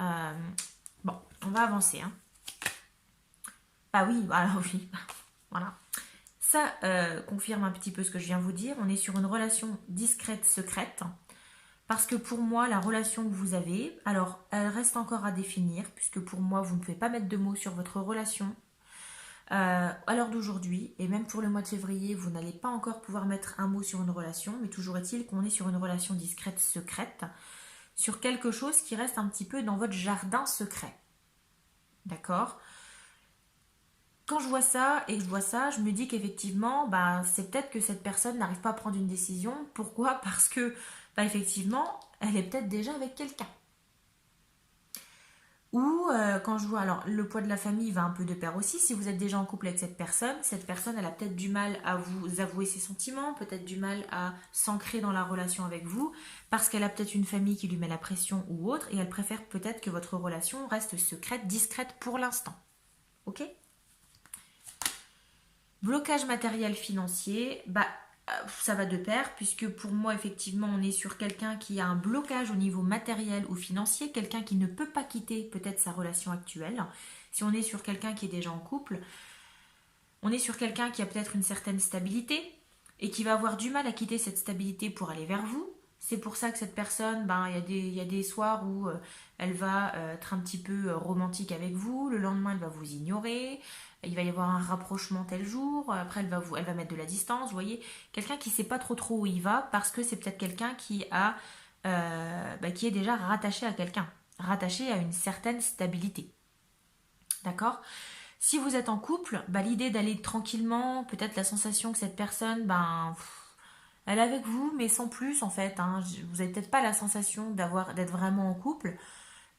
Euh, bon, on va avancer. Hein. Ah oui, voilà, oui. Voilà. Ça confirme un petit peu ce que je viens de vous dire. On est sur une relation discrète, secrète. Parce que pour moi, la relation que vous avez, alors elle reste encore à définir, puisque pour moi, vous ne pouvez pas mettre de mots sur votre relation. À l'heure d'aujourd'hui, et même pour le mois de février, vous n'allez pas encore pouvoir mettre un mot sur une relation, mais toujours est-il qu'on est sur une relation discrète, secrète, sur quelque chose qui reste un petit peu dans votre jardin secret. D'accord? Quand je vois ça et que je vois ça, je me dis qu'effectivement, bah, c'est peut-être que cette personne n'arrive pas à prendre une décision. Pourquoi? Parce que, bah, effectivement, elle est peut-être déjà avec quelqu'un. Ou quand je vois, alors le poids de la famille va un peu de pair aussi. Si vous êtes déjà en couple avec cette personne, elle a peut-être du mal à vous avouer ses sentiments, peut-être du mal à s'ancrer dans la relation avec vous, parce qu'elle a peut-être une famille qui lui met la pression ou autre, et elle préfère peut-être que votre relation reste secrète, discrète pour l'instant. Ok? Blocage matériel financier, bah ça va de pair, puisque pour moi, effectivement, on est sur quelqu'un qui a un blocage au niveau matériel ou financier, quelqu'un qui ne peut pas quitter peut-être sa relation actuelle. Si on est sur quelqu'un qui est déjà en couple, on est sur quelqu'un qui a peut-être une certaine stabilité et qui va avoir du mal à quitter cette stabilité pour aller vers vous. C'est pour ça que cette personne, ben, il y a des soirs où elle va être un petit peu romantique avec vous, le lendemain elle va vous ignorer, il va y avoir un rapprochement tel jour, après elle va mettre de la distance, vous voyez. Quelqu'un qui ne sait pas trop où il va parce que c'est peut-être quelqu'un qui qui est déjà rattaché à quelqu'un, rattaché à une certaine stabilité. D'accord? Si vous êtes en couple, bah, l'idée d'aller tranquillement, peut-être la sensation que cette personne, elle est avec vous, mais sans plus en fait. Hein. Vous n'avez peut-être pas la sensation d'être vraiment en couple,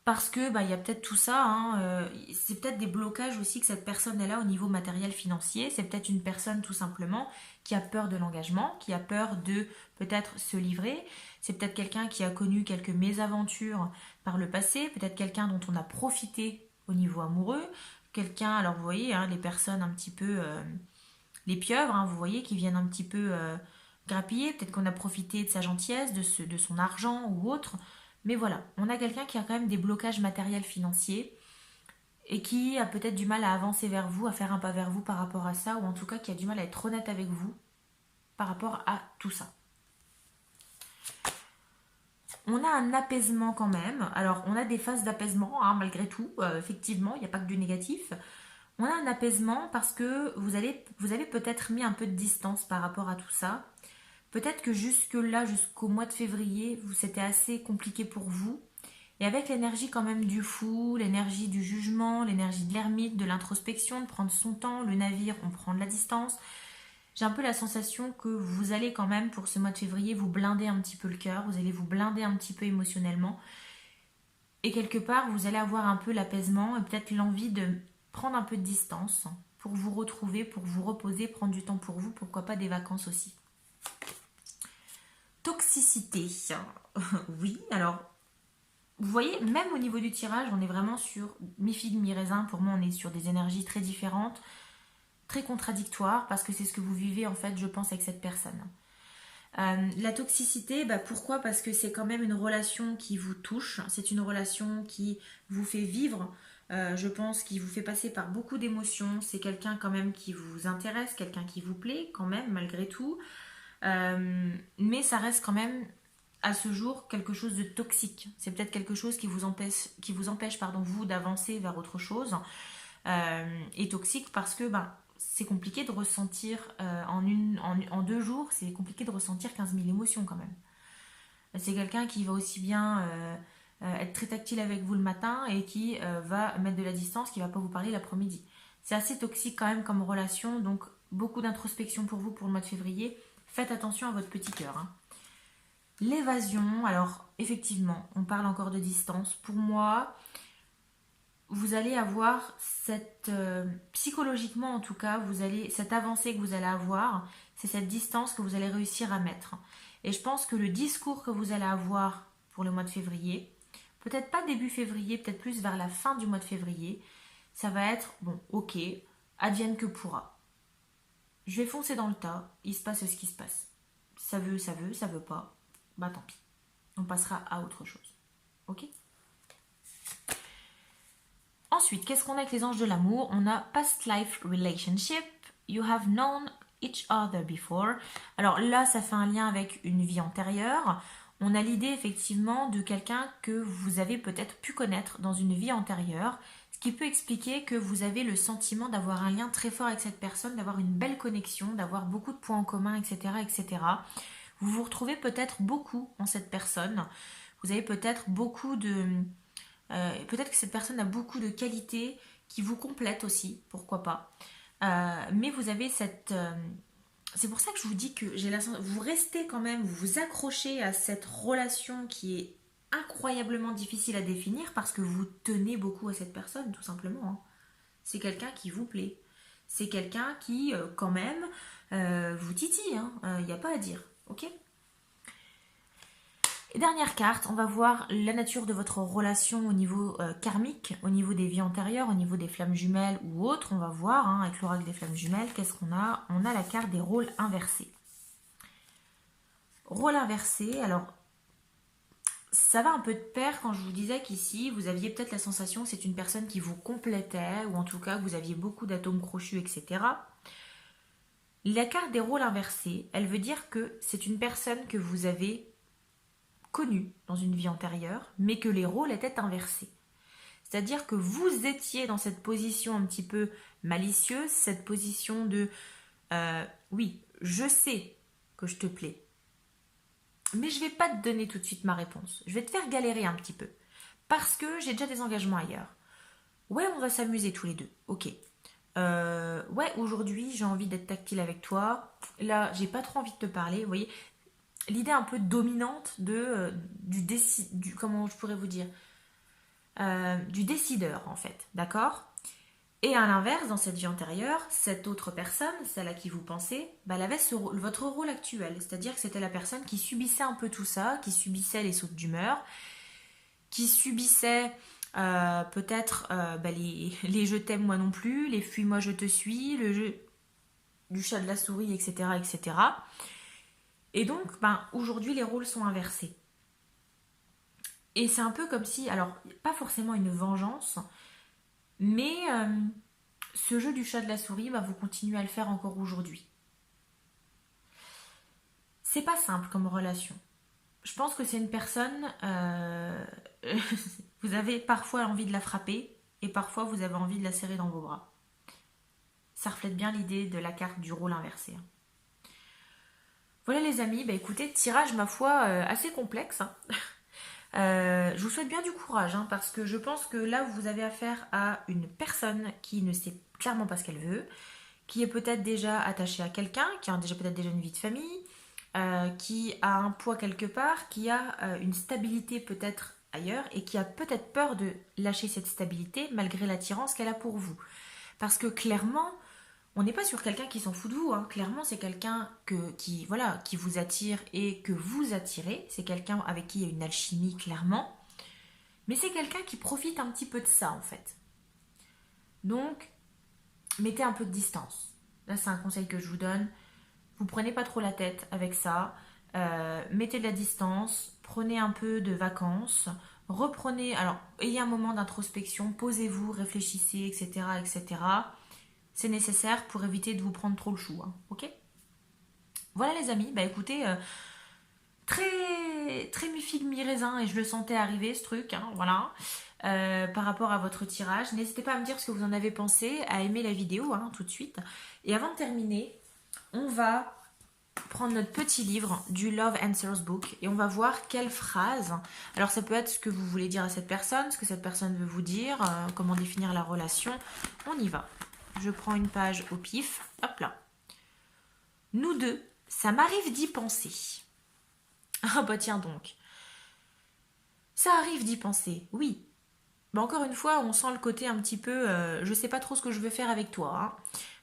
parce que bah, il y a peut-être tout ça. Hein. C'est peut-être des blocages aussi que cette personne est là au niveau matériel financier. C'est peut-être une personne tout simplement qui a peur de l'engagement, qui a peur de peut-être se livrer. C'est peut-être quelqu'un qui a connu quelques mésaventures par le passé, peut-être quelqu'un dont on a profité au niveau amoureux. Quelqu'un, alors vous voyez, hein, les personnes un petit peu, les pieuvres, hein, vous voyez, qui viennent un petit peu grappiller. Peut-être qu'on a profité de sa gentillesse, de son argent ou autre. Mais voilà, on a quelqu'un qui a quand même des blocages matériels financiers et qui a peut-être du mal à avancer vers vous, à faire un pas vers vous par rapport à ça, ou en tout cas qui a du mal à être honnête avec vous par rapport à tout ça. On a un apaisement quand même. Alors, on a des phases d'apaisement, hein, malgré tout. Effectivement, il n'y a pas que du négatif. On a un apaisement parce que vous avez peut-être mis un peu de distance par rapport à tout ça. Peut-être que jusque-là, jusqu'au mois de février, c'était assez compliqué pour vous. Et avec l'énergie quand même du fou, l'énergie du jugement, l'énergie de l'ermite, de l'introspection, de prendre son temps, le navire, on prend de la distance. J'ai un peu la sensation que vous allez quand même, pour ce mois de février, vous blinder un petit peu le cœur, vous allez vous blinder un petit peu émotionnellement. Et quelque part, vous allez avoir un peu l'apaisement et peut-être l'envie de prendre un peu de distance pour vous retrouver, pour vous reposer, prendre du temps pour vous, pourquoi pas des vacances aussi. toxicité. Oui, alors, vous voyez, même au niveau du tirage, on est vraiment sur mi-figue, mi-raisin. Pour moi, on est sur des énergies très différentes, très contradictoires, parce que c'est ce que vous vivez, en fait, je pense, avec cette personne. La toxicité, pourquoi? Parce que c'est quand même une relation qui vous touche, c'est une relation qui vous fait vivre, je pense, qui vous fait passer par beaucoup d'émotions, c'est quelqu'un quand même qui vous intéresse, quelqu'un qui vous plaît quand même, malgré tout. Mais ça reste quand même à ce jour quelque chose de toxique. C'est peut-être quelque chose qui vous empêche pardon, vous d'avancer vers autre chose. Et toxique parce que c'est compliqué de ressentir en 2 jours, c'est compliqué de ressentir 15 000 émotions quand même. C'est quelqu'un qui va aussi bien être très tactile avec vous le matin et qui va mettre de la distance, qui va pas vous parler l'après-midi. C'est assez toxique quand même comme relation, donc beaucoup d'introspection pour vous pour le mois de février. Faites attention à votre petit cœur. Hein. L'évasion, alors effectivement, on parle encore de distance. Pour moi, vous allez avoir psychologiquement en tout cas, cette avancée que vous allez avoir, c'est cette distance que vous allez réussir à mettre. Et je pense que le discours que vous allez avoir pour le mois de février, peut-être pas début février, peut-être plus vers la fin du mois de février, ça va être, bon, ok, advienne que pourra. Je vais foncer dans le tas, il se passe ce qui se passe. Ça veut, ça veut pas, tant pis. On passera à autre chose. Ok ? Ensuite, qu'est-ce qu'on a avec les anges de l'amour? On a past life relationship. You have known each other before. Alors là, ça fait un lien avec une vie antérieure. On a l'idée effectivement de quelqu'un que vous avez peut-être pu connaître dans une vie antérieure, ce qui peut expliquer que vous avez le sentiment d'avoir un lien très fort avec cette personne, d'avoir une belle connexion, d'avoir beaucoup de points en commun, etc., etc. Vous vous retrouvez peut-être beaucoup en cette personne. Vous avez peut-être beaucoup de... peut-être que cette personne a beaucoup de qualités qui vous complètent aussi, pourquoi pas. Mais vous avez cette... c'est pour ça que je vous dis que vous restez quand même, vous vous accrochez à cette relation qui est incroyablement difficile à définir parce que vous tenez beaucoup à cette personne, tout simplement. Hein. C'est quelqu'un qui vous plaît. C'est quelqu'un qui, quand même, vous titille. Il n'y a pas à dire. Ok ? Et dernière carte, on va voir la nature de votre relation au niveau karmique, au niveau des vies antérieures, au niveau des flammes jumelles ou autres. On va voir avec l'oracle des flammes jumelles, qu'est-ce qu'on a? On a la carte des rôles inversés. Rôle inversé, alors ça va un peu de pair quand je vous disais qu'ici, vous aviez peut-être la sensation que c'est une personne qui vous complétait, ou en tout cas que vous aviez beaucoup d'atomes crochus, etc. La carte des rôles inversés, elle veut dire que c'est une personne que vous avez connue dans une vie antérieure, mais que les rôles étaient inversés. C'est-à-dire que vous étiez dans cette position un petit peu malicieuse, cette position de oui, je sais que je te plais, mais je ne vais pas te donner tout de suite ma réponse. Je vais te faire galérer un petit peu, parce que j'ai déjà des engagements ailleurs. Ouais, on va s'amuser tous les deux, ok. Ouais, aujourd'hui, j'ai envie d'être tactile avec toi. Là, j'ai pas trop envie de te parler, vous voyez. L'idée un peu dominante du comment je pourrais vous dire, du décideur en fait, d'accord? Et à l'inverse, dans cette vie antérieure, cette autre personne, celle à qui vous pensez, elle avait votre rôle actuel, c'est-à-dire que c'était la personne qui subissait un peu tout ça, qui subissait les sautes d'humeur, qui subissait peut-être les je t'aime moi non plus, les fuis-moi je te suis, le jeu du chat de la souris, etc., etc. Et donc, aujourd'hui, les rôles sont inversés. Et c'est un peu comme si, alors, pas forcément une vengeance, mais ce jeu du chat de la souris, vous continuez à le faire encore aujourd'hui. C'est pas simple comme relation. Je pense que c'est une personne, vous avez parfois envie de la frapper, et parfois vous avez envie de la serrer dans vos bras. Ça reflète bien l'idée de la carte du rôle inversé. Voilà les amis, écoutez, tirage ma foi assez complexe. Je vous souhaite bien du courage parce que je pense que là vous avez affaire à une personne qui ne sait clairement pas ce qu'elle veut, qui est peut-être déjà attachée à quelqu'un, qui a peut-être déjà une vie de famille, qui a un poids quelque part, qui a une stabilité peut-être ailleurs et qui a peut-être peur de lâcher cette stabilité malgré l'attirance qu'elle a pour vous. Parce que clairement, On n'est pas sur quelqu'un qui s'en fout de vous, hein. Clairement, c'est quelqu'un voilà, qui vous attire et que vous attirez. C'est quelqu'un avec qui il y a une alchimie, clairement. Mais c'est quelqu'un qui profite un petit peu de ça, en fait. Donc, mettez un peu de distance. Là, c'est un conseil que je vous donne. Vous prenez pas trop la tête avec ça. Mettez de la distance. Prenez un peu de vacances. Reprenez. Alors, ayez un moment d'introspection. Posez-vous, réfléchissez, etc., etc. C'est nécessaire pour éviter de vous prendre trop le chou. Hein, ok? Voilà les amis. Bah écoutez, très mi-figue mi-raisin et je le sentais arriver ce truc. Hein, voilà. Par rapport à votre tirage. N'hésitez pas à me dire ce que vous en avez pensé, à aimer la vidéo hein, tout de suite. Et avant de terminer, on va prendre notre petit livre du Love Answers Book et on va voir quelle phrase. Alors ça peut être ce que vous voulez dire à cette personne, ce que cette personne veut vous dire, comment définir la relation. On y va. Je prends une page au pif. Hop là. Nous deux, ça m'arrive d'y penser. Ah bah tiens donc. Ça arrive d'y penser, oui. Bah encore une fois, on sent le côté un petit peu, je sais pas trop ce que je veux faire avec toi.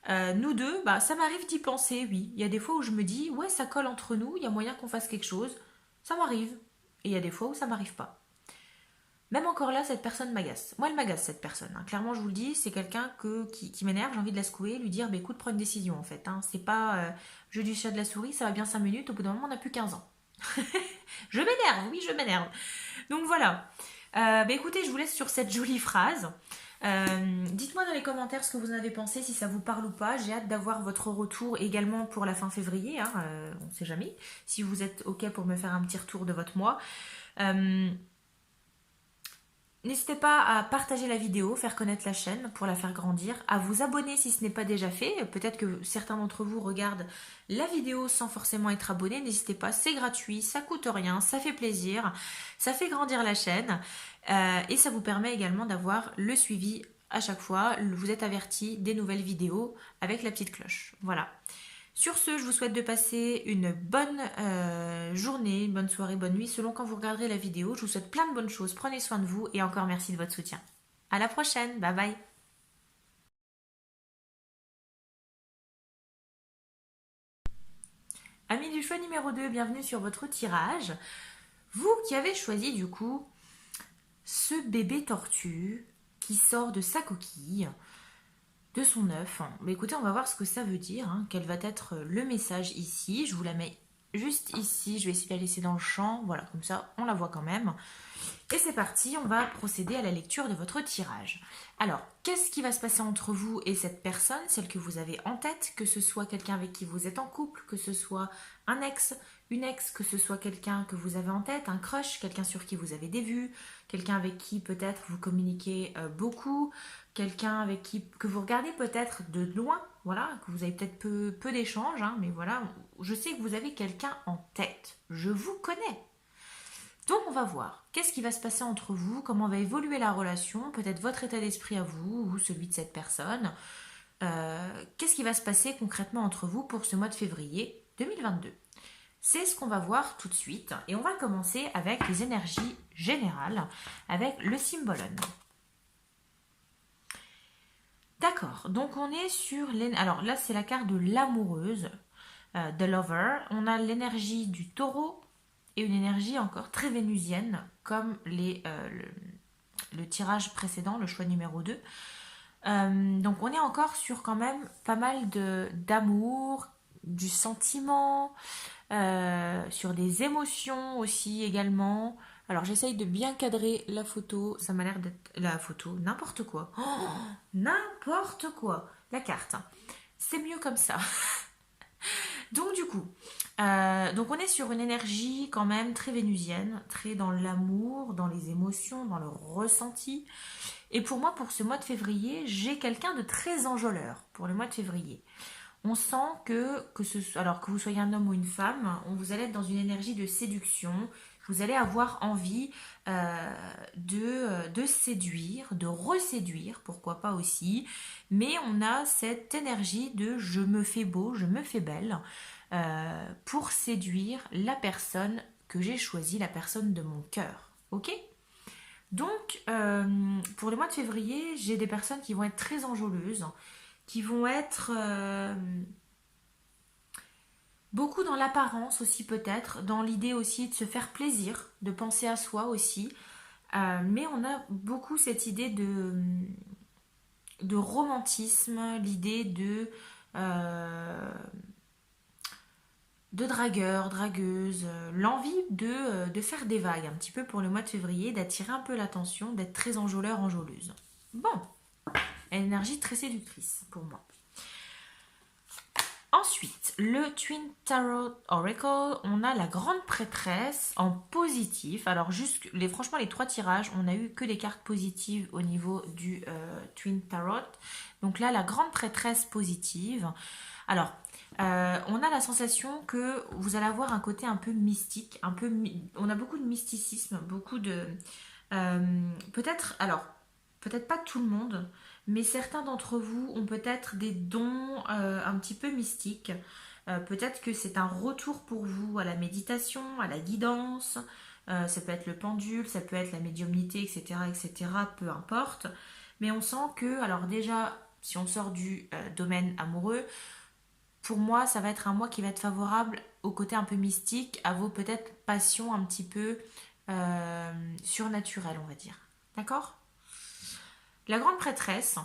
Hein. Nous deux, bah ça m'arrive d'y penser, oui. Il y a des fois où je me dis, ouais, ça colle entre nous, il y a moyen qu'on fasse quelque chose. Ça m'arrive. Et il y a des fois où ça m'arrive pas. Même encore là, cette personne m'agace. Moi, elle m'agace, cette personne. Hein. Clairement, je vous le dis, c'est quelqu'un qui m'énerve, j'ai envie de la secouer, lui dire, bah, écoute, prends une décision, en fait. Hein. C'est pas jeu du chat de la souris, ça va bien 5 minutes, au bout d'un moment, on n'a plus 15 ans. Je m'énerve, oui, je m'énerve. Donc voilà. Bah, écoutez, je vous laisse sur cette jolie phrase. Dites-moi dans les commentaires ce que vous en avez pensé, si ça vous parle ou pas. J'ai hâte d'avoir votre retour également pour la fin février. Hein, on ne sait jamais. Si vous êtes OK pour me faire un petit retour de votre mois. N'hésitez pas à partager la vidéo, faire connaître la chaîne pour la faire grandir, à vous abonner si ce n'est pas déjà fait. Peut-être que certains d'entre vous regardent la vidéo sans forcément être abonné. N'hésitez pas, c'est gratuit, ça coûte rien, ça fait plaisir, ça fait grandir la chaîne et ça vous permet également d'avoir le suivi à chaque fois. Vous êtes averti des nouvelles vidéos avec la petite cloche. Voilà. Sur ce, je vous souhaite de passer une bonne journée, une bonne soirée, bonne nuit, selon quand vous regarderez la vidéo. Je vous souhaite plein de bonnes choses. Prenez soin de vous et encore merci de votre soutien. À la prochaine. Bye bye. Amis du choix numéro 2, bienvenue sur votre tirage. Vous qui avez choisi du coup ce bébé tortue qui sort de sa coquille, de son œuf. Mais écoutez, on va voir ce que ça veut dire, hein, quel va être le message ici. Je vous la mets juste ici, je vais essayer de la laisser dans le champ, voilà, comme ça on la voit quand même. Et c'est parti, on va procéder à la lecture de votre tirage. Alors, qu'est-ce qui va se passer entre vous et cette personne, celle que vous avez en tête, que ce soit quelqu'un avec qui vous êtes en couple, que ce soit un ex, une ex, que ce soit quelqu'un que vous avez en tête, un crush, quelqu'un sur qui vous avez des vues, quelqu'un avec qui peut-être vous communiquez beaucoup, quelqu'un avec qui que vous regardez peut-être de loin, voilà, que vous avez peut-être peu d'échanges, hein, mais voilà, je sais que vous avez quelqu'un en tête, je vous connais. Donc on va voir, qu'est-ce qui va se passer entre vous, comment va évoluer la relation, peut-être votre état d'esprit à vous ou celui de cette personne. Qu'est-ce qui va se passer concrètement entre vous pour ce mois de février 2022. C'est ce qu'on va voir tout de suite et on va commencer avec les énergies générales, avec le Symbolon. D'accord, donc on est sur... Alors là c'est la carte de l'amoureuse, The Lover. On a l'énergie du taureau, et une énergie encore très vénusienne, comme le tirage précédent, le choix numéro 2. Donc on est encore sur quand même pas mal d'amour, du sentiment, sur des émotions aussi également. Alors j'essaye de bien cadrer la photo, ça m'a l'air d'être... La photo, n'importe quoi. Oh, n'importe quoi. La carte. C'est mieux comme ça. Donc du coup, donc on est sur une énergie quand même très vénusienne, très dans l'amour, dans les émotions, dans le ressenti. Et pour moi, pour ce mois de février, j'ai quelqu'un de très enjôleur pour le mois de février. On sent alors que vous soyez un homme ou une femme, vous allez être dans une énergie de séduction. Vous allez avoir envie de séduire, de reséduire, pourquoi pas aussi. Mais on a cette énergie de je me fais beau, je me fais belle pour séduire la personne que j'ai choisie, la personne de mon cœur. Ok ? Donc, pour le mois de février, j'ai des personnes qui vont être très enjôleuses, qui vont être beaucoup dans l'apparence aussi peut-être, dans l'idée aussi de se faire plaisir, de penser à soi aussi. Mais on a beaucoup cette idée de romantisme, l'idée euh, de dragueur, dragueuse, l'envie de faire des vagues un petit peu pour le mois de février, d'attirer un peu l'attention, d'être très enjôleur, enjôleuse. Bon, énergie très séductrice pour moi. Ensuite, le Twin Tarot Oracle, on a la grande prêtresse en positif. Alors, franchement, les 3 tirages, on n'a eu que des cartes positives au niveau du Twin Tarot. Donc là, la grande prêtresse positive. Alors, on a la sensation que vous allez avoir un côté un peu mystique, on a beaucoup de mysticisme, beaucoup de... peut-être pas tout le monde, mais certains d'entre vous ont peut-être des dons un petit peu mystiques. Peut-être que c'est un retour pour vous à la méditation, à la guidance. Ça peut être le pendule, ça peut être la médiumnité, etc., etc., peu importe. Mais on sent que, alors déjà, si on sort du domaine amoureux, pour moi, ça va être un mois qui va être favorable au côté un peu mystique, à vos peut-être passions un petit peu surnaturelles, on va dire. D'accord? La grande prêtresse,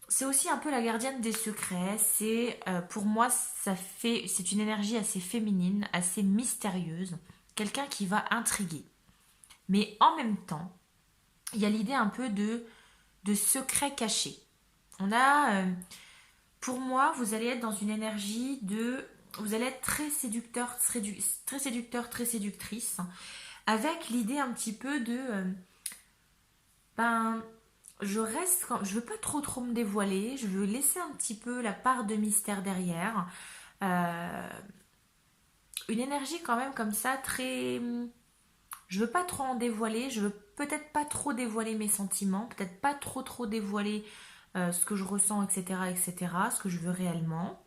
c'est aussi un peu la gardienne des secrets. Pour moi, c'est une énergie assez féminine, assez mystérieuse, quelqu'un qui va intriguer. Mais en même temps, il y a l'idée un peu de secret caché. On a, pour moi, vous allez être dans une énergie vous allez être très séducteur, très séducteur, très séductrice, avec l'idée un petit peu ben, je veux pas trop me dévoiler, je veux laisser un petit peu la part de mystère derrière. Euh, une énergie quand même comme ça, très... Je veux pas trop en dévoiler, je veux peut-être pas trop dévoiler mes sentiments, peut-être pas trop dévoiler ce que je ressens, etc., etc., ce que je veux réellement.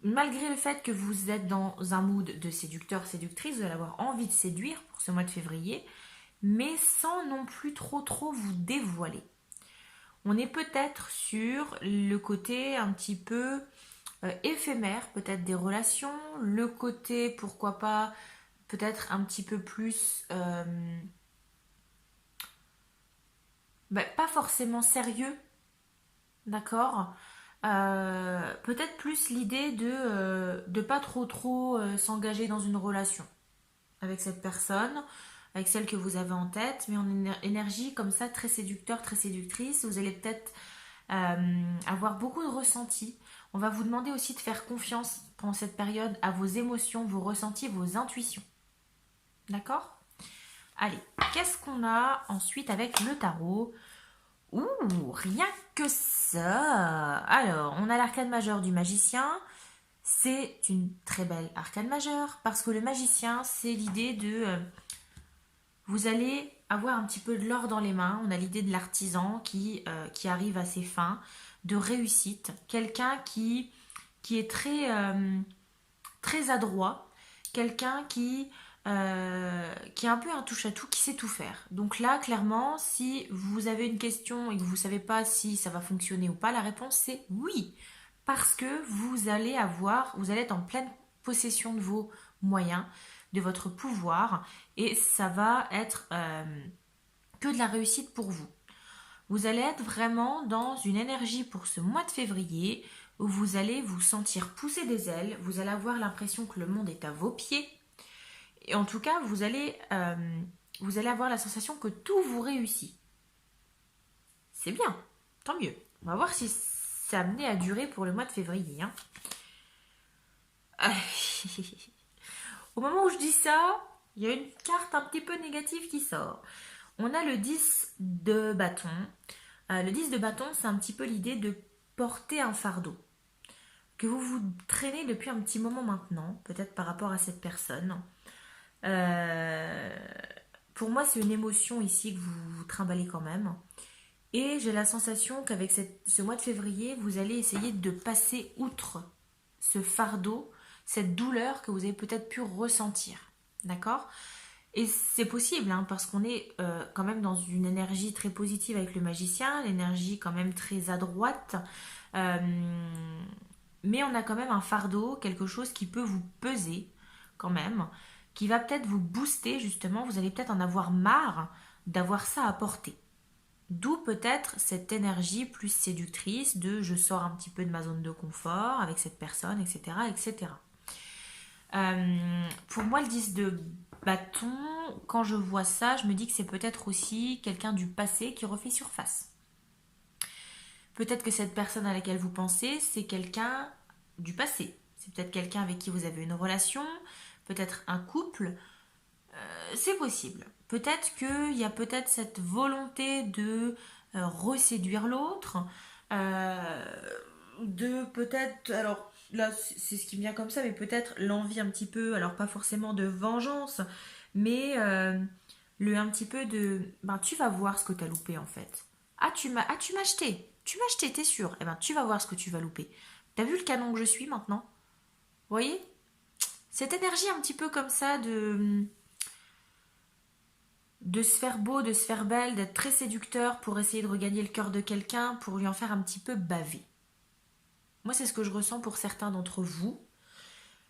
Malgré le fait que vous êtes dans un mood de séducteur, séductrice, vous allez avoir envie de séduire pour ce mois de février, mais sans non plus trop vous dévoiler. On est peut-être sur le côté un petit peu éphémère, peut-être des relations, le côté, pourquoi pas, peut-être un petit peu plus, pas forcément sérieux, d'accord. Peut-être plus l'idée de pas trop s'engager dans une relation avec cette personne, avec celle que vous avez en tête, mais en énergie comme ça, très séducteur, très séductrice. Vous allez peut-être avoir beaucoup de ressentis. On va vous demander aussi de faire confiance pendant cette période à vos émotions, vos ressentis, vos intuitions. D'accord? Allez, qu'est-ce qu'on a ensuite avec le tarot? Ouh, rien que ça. Alors, on a l'arcane majeur du magicien. C'est une très belle arcane majeure parce que le magicien, c'est l'idée vous allez avoir un petit peu de l'or dans les mains. On a l'idée de l'artisan qui arrive à ses fins, de réussite. Quelqu'un qui est très adroit. Quelqu'un qui est un peu un touche-à-tout, qui sait tout faire. Donc là, clairement, si vous avez une question et que vous ne savez pas si ça va fonctionner ou pas, la réponse c'est oui. Parce que vous allez être en pleine possession de vos moyens, de votre pouvoir, et ça va être que de la réussite pour vous. Vous allez être vraiment dans une énergie pour ce mois de février où vous allez vous sentir pousser des ailes, vous allez avoir l'impression que le monde est à vos pieds. Et en tout cas, vous allez avoir la sensation que tout vous réussit. C'est bien, tant mieux. On va voir si c'est amené à durer pour le mois de février. Hein. Au moment où je dis ça, il y a une carte un petit peu négative qui sort. On a le 10 de bâton. Le 10 de bâton, c'est un petit peu l'idée de porter un fardeau que vous traînez depuis un petit moment maintenant, peut-être par rapport à cette personne. Pour moi, c'est une émotion ici que vous trimballez quand même. Et j'ai la sensation qu'avec ce mois de février, vous allez essayer de passer outre ce fardeau, cette douleur que vous avez peut-être pu ressentir. D'accord ? Et c'est possible, hein, parce qu'on est quand même dans une énergie très positive avec le magicien, l'énergie quand même très à droite. Euh, mais on a quand même un fardeau, quelque chose qui peut vous peser quand même, qui va peut-être vous booster justement. Vous allez peut-être en avoir marre d'avoir ça à porter. D'où peut-être cette énergie plus séductrice de je sors un petit peu de ma zone de confort avec cette personne, etc. etc. Pour moi, le 10 de bâton, quand je vois ça, je me dis que c'est peut-être aussi quelqu'un du passé qui refait surface. Peut-être que cette personne à laquelle vous pensez, c'est quelqu'un du passé. C'est peut-être quelqu'un avec qui vous avez une relation, peut-être un couple. C'est possible. Peut-être qu'il y a peut-être cette volonté de reséduire l'autre, euh, de peut-être, alors là c'est ce qui me vient comme ça, mais peut-être l'envie un petit peu, alors pas forcément de vengeance, mais le un petit peu de, ben tu vas voir ce que tu as loupé en fait. Ah tu m'as acheté, t'es sûr, eh ben tu vas voir ce que tu vas louper. T'as vu le canon que je suis maintenant? Vous voyez? Cette énergie un petit peu comme ça de se faire beau, de se faire belle, d'être très séducteur pour essayer de regagner le cœur de quelqu'un, pour lui en faire un petit peu baver. Moi, c'est ce que je ressens pour certains d'entre vous.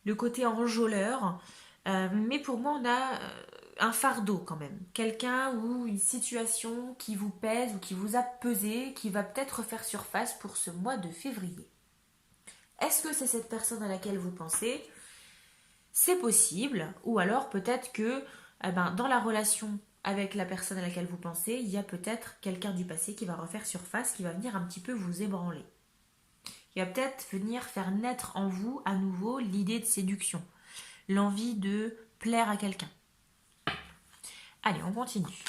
Le côté enjôleur. Mais pour moi, on a un fardeau quand même. Quelqu'un ou une situation qui vous pèse ou qui vous a pesé, qui va peut-être refaire surface pour ce mois de février. Est-ce que c'est cette personne à laquelle vous pensez? C'est possible. Ou alors peut-être que dans la relation avec la personne à laquelle vous pensez, il y a peut-être quelqu'un du passé qui va refaire surface, qui va venir un petit peu vous ébranler. Qui va peut-être venir faire naître en vous à nouveau l'idée de séduction, l'envie de plaire à quelqu'un. Allez, on continue.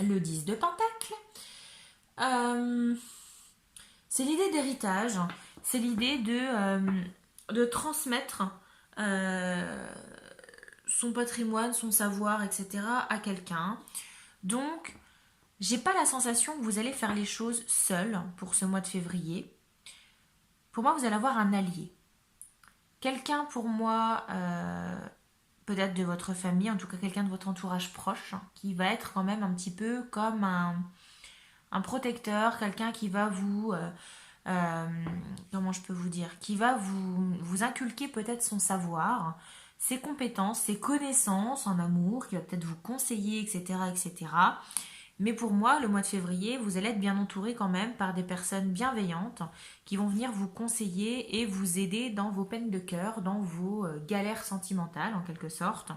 Le 10 de Pentacle. C'est l'idée d'héritage, c'est l'idée de transmettre euh, son patrimoine, son savoir, etc. à quelqu'un. Donc, j'ai pas la sensation que vous allez faire les choses seul pour ce mois de février. Pour moi, vous allez avoir un allié. Quelqu'un pour moi, peut-être de votre famille, en tout cas quelqu'un de votre entourage proche, qui va être quand même un petit peu comme un protecteur, quelqu'un qui va vous... comment je peux vous dire? Qui va vous inculquer peut-être son savoir, ses compétences, ses connaissances en amour, qui va peut-être vous conseiller, etc., etc. Mais pour moi, le mois de février, vous allez être bien entouré quand même par des personnes bienveillantes qui vont venir vous conseiller et vous aider dans vos peines de cœur, dans vos galères sentimentales en quelque sorte.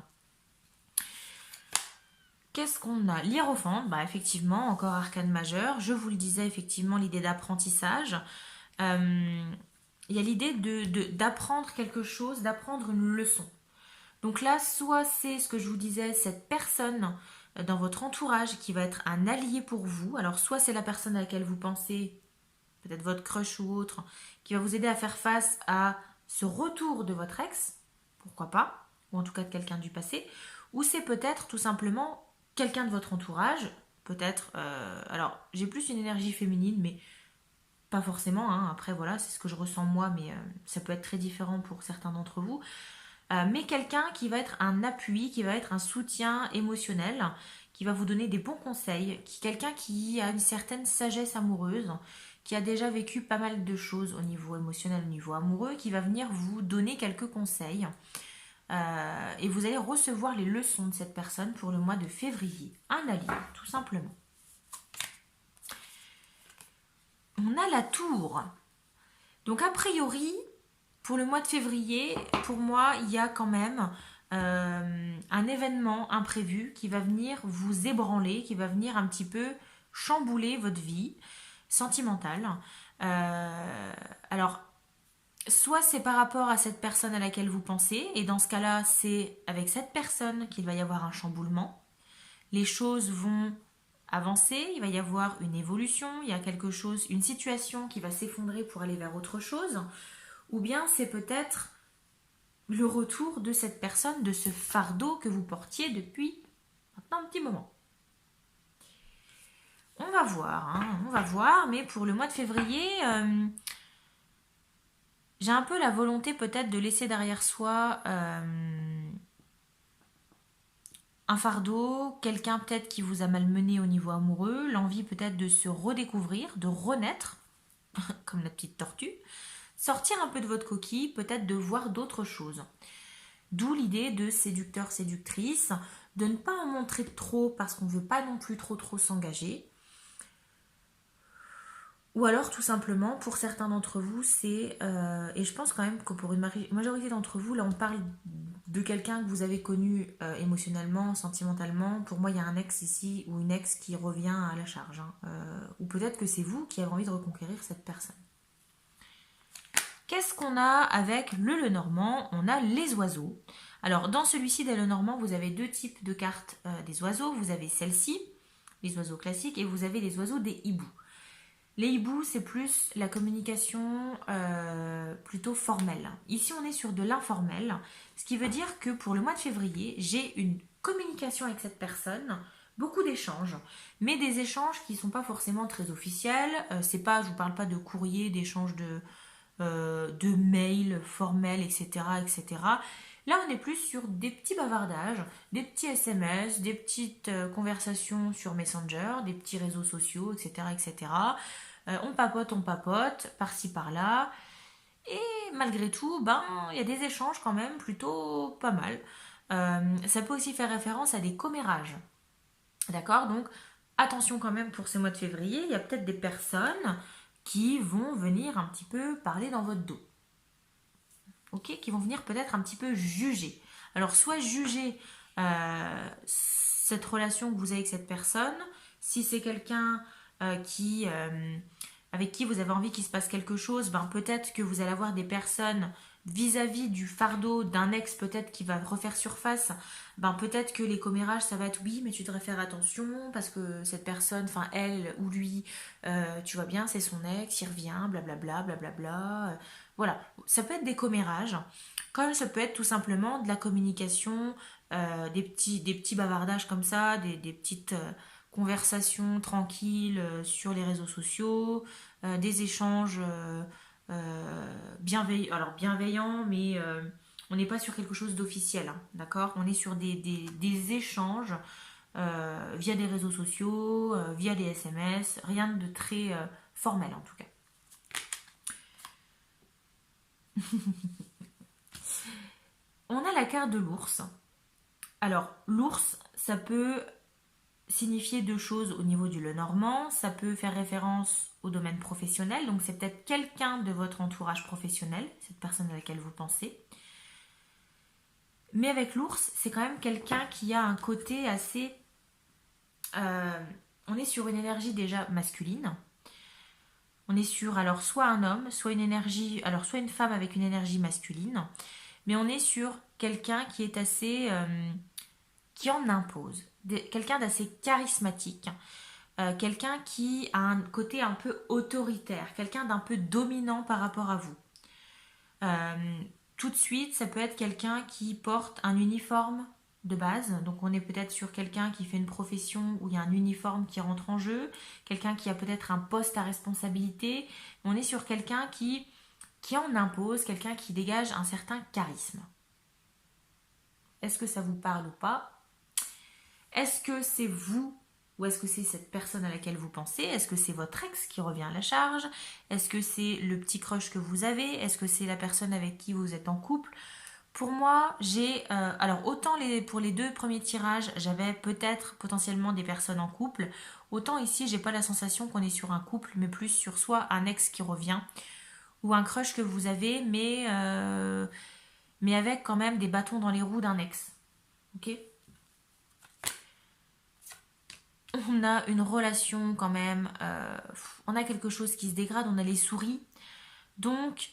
Qu'est-ce qu'on a? L'hiérophante, bah effectivement, encore arcane majeur. Je vous le disais, effectivement, l'idée d'apprentissage. Il y a l'idée d'apprendre quelque chose, d'apprendre une leçon. Donc là, soit c'est ce que je vous disais, cette personne dans votre entourage qui va être un allié pour vous. Alors soit c'est la personne à laquelle vous pensez, peut-être votre crush ou autre, qui va vous aider à faire face à ce retour de votre ex, pourquoi pas, ou en tout cas de quelqu'un du passé, ou c'est peut-être tout simplement quelqu'un de votre entourage, peut-être, alors j'ai plus une énergie féminine, mais pas forcément, hein. Après voilà, c'est ce que je ressens moi, mais ça peut être très différent pour certains d'entre vous. Mais quelqu'un qui va être un appui, qui va être un soutien émotionnel, qui va vous donner des bons conseils, quelqu'un qui a une certaine sagesse amoureuse, qui a déjà vécu pas mal de choses au niveau émotionnel, au niveau amoureux, qui va venir vous donner quelques conseils. Et vous allez recevoir les leçons de cette personne pour le mois de février. Un allié, tout simplement. On a la tour. Donc a priori, pour le mois de février, pour moi, il y a quand même un événement imprévu qui va venir vous ébranler, qui va venir un petit peu chambouler votre vie sentimentale. Alors, soit c'est par rapport à cette personne à laquelle vous pensez, et dans ce cas-là, c'est avec cette personne qu'il va y avoir un chamboulement. Les choses vont avancer, il va y avoir une évolution, il y a quelque chose, une situation qui va s'effondrer pour aller vers autre chose. Ou bien c'est peut-être le retour de cette personne, de ce fardeau que vous portiez depuis maintenant un petit moment. On va voir, hein, on va voir, mais pour le mois de février, J'ai un peu la volonté peut-être de laisser derrière soi un fardeau, quelqu'un peut-être qui vous a malmené au niveau amoureux, l'envie peut-être de se redécouvrir, de renaître, comme la petite tortue, sortir un peu de votre coquille, peut-être de voir d'autres choses. D'où l'idée de séducteur, séductrice, de ne pas en montrer trop parce qu'on ne veut pas non plus trop s'engager. Ou alors tout simplement, pour certains d'entre vous, c'est, et je pense quand même que pour une majorité d'entre vous, là on parle de quelqu'un que vous avez connu émotionnellement, sentimentalement. Pour moi, il y a un ex ici ou une ex qui revient à la charge, hein. Ou peut-être que c'est vous qui avez envie de reconquérir cette personne. Qu'est-ce qu'on a avec le Lenormand? On a les oiseaux. Alors, dans celui-ci des Lenormand, vous avez deux types de cartes des oiseaux. Vous avez celle-ci, les oiseaux classiques, et vous avez les oiseaux des hiboux. Les hiboux, c'est plus la communication plutôt formelle. Ici, on est sur de l'informel, ce qui veut dire que pour le mois de février, j'ai une communication avec cette personne, beaucoup d'échanges, mais des échanges qui ne sont pas forcément très officiels. C'est pas, je vous parle pas de courrier, d'échanges de mails formels, etc., etc. Là, on est plus sur des petits bavardages, des petits SMS, des petites conversations sur Messenger, des petits réseaux sociaux, etc., etc. On papote, par-ci, par-là. Et malgré tout, ben, il y a des échanges quand même plutôt pas mal. Ça peut aussi faire référence à des commérages. D'accord? Donc, attention quand même pour ce mois de février, il y a peut-être des personnes qui vont venir un petit peu parler dans votre dos. Ok? Qui vont venir peut-être un petit peu juger. Alors, soit juger cette relation que vous avez avec cette personne, si c'est quelqu'un avec qui vous avez envie qu'il se passe quelque chose, ben peut-être que vous allez avoir des personnes vis-à-vis du fardeau d'un ex peut-être qui va refaire surface, ben peut-être que les commérages ça va être oui mais tu devrais faire attention parce que cette personne, enfin elle ou lui, tu vois bien c'est son ex, il revient, blablabla, blablabla. Voilà, ça peut être des commérages, comme ça peut être tout simplement de la communication, des petits bavardages comme ça, des petites conversations tranquilles sur les réseaux sociaux, des échanges bienveillants, mais on n'est pas sur quelque chose d'officiel, hein, d'accord? On est sur des échanges via des réseaux sociaux, via des SMS, rien de très formel en tout cas. On a la carte de l'ours. Alors, l'ours, ça peut signifier deux choses au niveau du Lenormand. Ça peut faire référence au domaine professionnel, donc c'est peut-être quelqu'un de votre entourage professionnel, cette personne à laquelle vous pensez. Mais avec l'ours, c'est quand même quelqu'un qui a un côté assez... on est sur une énergie déjà masculine. On est sur alors soit un homme, soit une énergie, alors soit une femme avec une énergie masculine, mais on est sur quelqu'un qui est assez, qui en impose, quelqu'un d'assez charismatique, quelqu'un qui a un côté un peu autoritaire, quelqu'un d'un peu dominant par rapport à vous. Tout de suite, ça peut être quelqu'un qui porte un uniforme de base. Donc on est peut-être sur quelqu'un qui fait une profession où il y a un uniforme qui rentre en jeu, quelqu'un qui a peut-être un poste à responsabilité. On est sur quelqu'un qui en impose, quelqu'un qui dégage un certain charisme. Est-ce que ça vous parle ou pas? Est-ce que c'est vous ou est-ce que c'est cette personne à laquelle vous pensez? Est-ce que c'est votre ex qui revient à la charge? Est-ce que c'est le petit crush que vous avez? Est-ce que c'est la personne avec qui vous êtes en couple? Pour moi, j'ai... alors, autant pour les deux premiers tirages, j'avais peut-être potentiellement des personnes en couple. Autant ici, j'ai pas la sensation qu'on est sur un couple, mais plus sur soit un ex qui revient, ou un crush que vous avez, mais avec quand même des bâtons dans les roues d'un ex. Ok? On a une relation quand même, on a quelque chose qui se dégrade, on a les souris. Donc,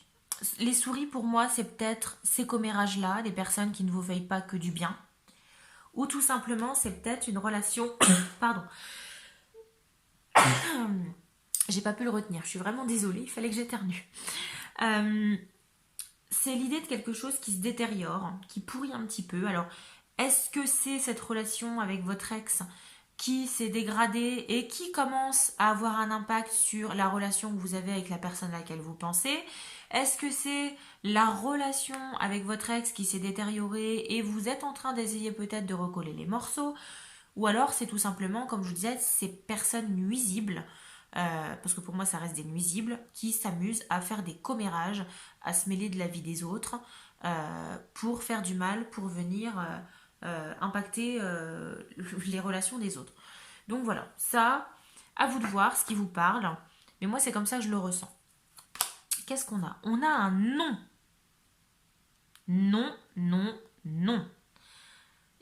les souris pour moi, c'est peut-être ces commérages-là, des personnes qui ne vous veillent pas que du bien. Ou tout simplement, c'est peut-être une relation... Pardon. J'ai pas pu le retenir, je suis vraiment désolée, il fallait que j'éternue. C'est l'idée de quelque chose qui se détériore, qui pourrit un petit peu. Alors, est-ce que c'est cette relation avec votre ex qui s'est dégradé et qui commence à avoir un impact sur la relation que vous avez avec la personne à laquelle vous pensez? Est-ce que c'est la relation avec votre ex qui s'est détériorée et vous êtes en train d'essayer peut-être de recoller les morceaux? Ou alors c'est tout simplement, comme je vous disais, ces personnes nuisibles, parce que pour moi ça reste des nuisibles, qui s'amusent à faire des commérages, à se mêler de la vie des autres, pour faire du mal, pour venir impacter les relations des autres. Donc voilà, ça, à vous de voir ce qui vous parle, mais moi c'est comme ça que je le ressens. Qu'est-ce qu'on a? On a un non. Non, non, non.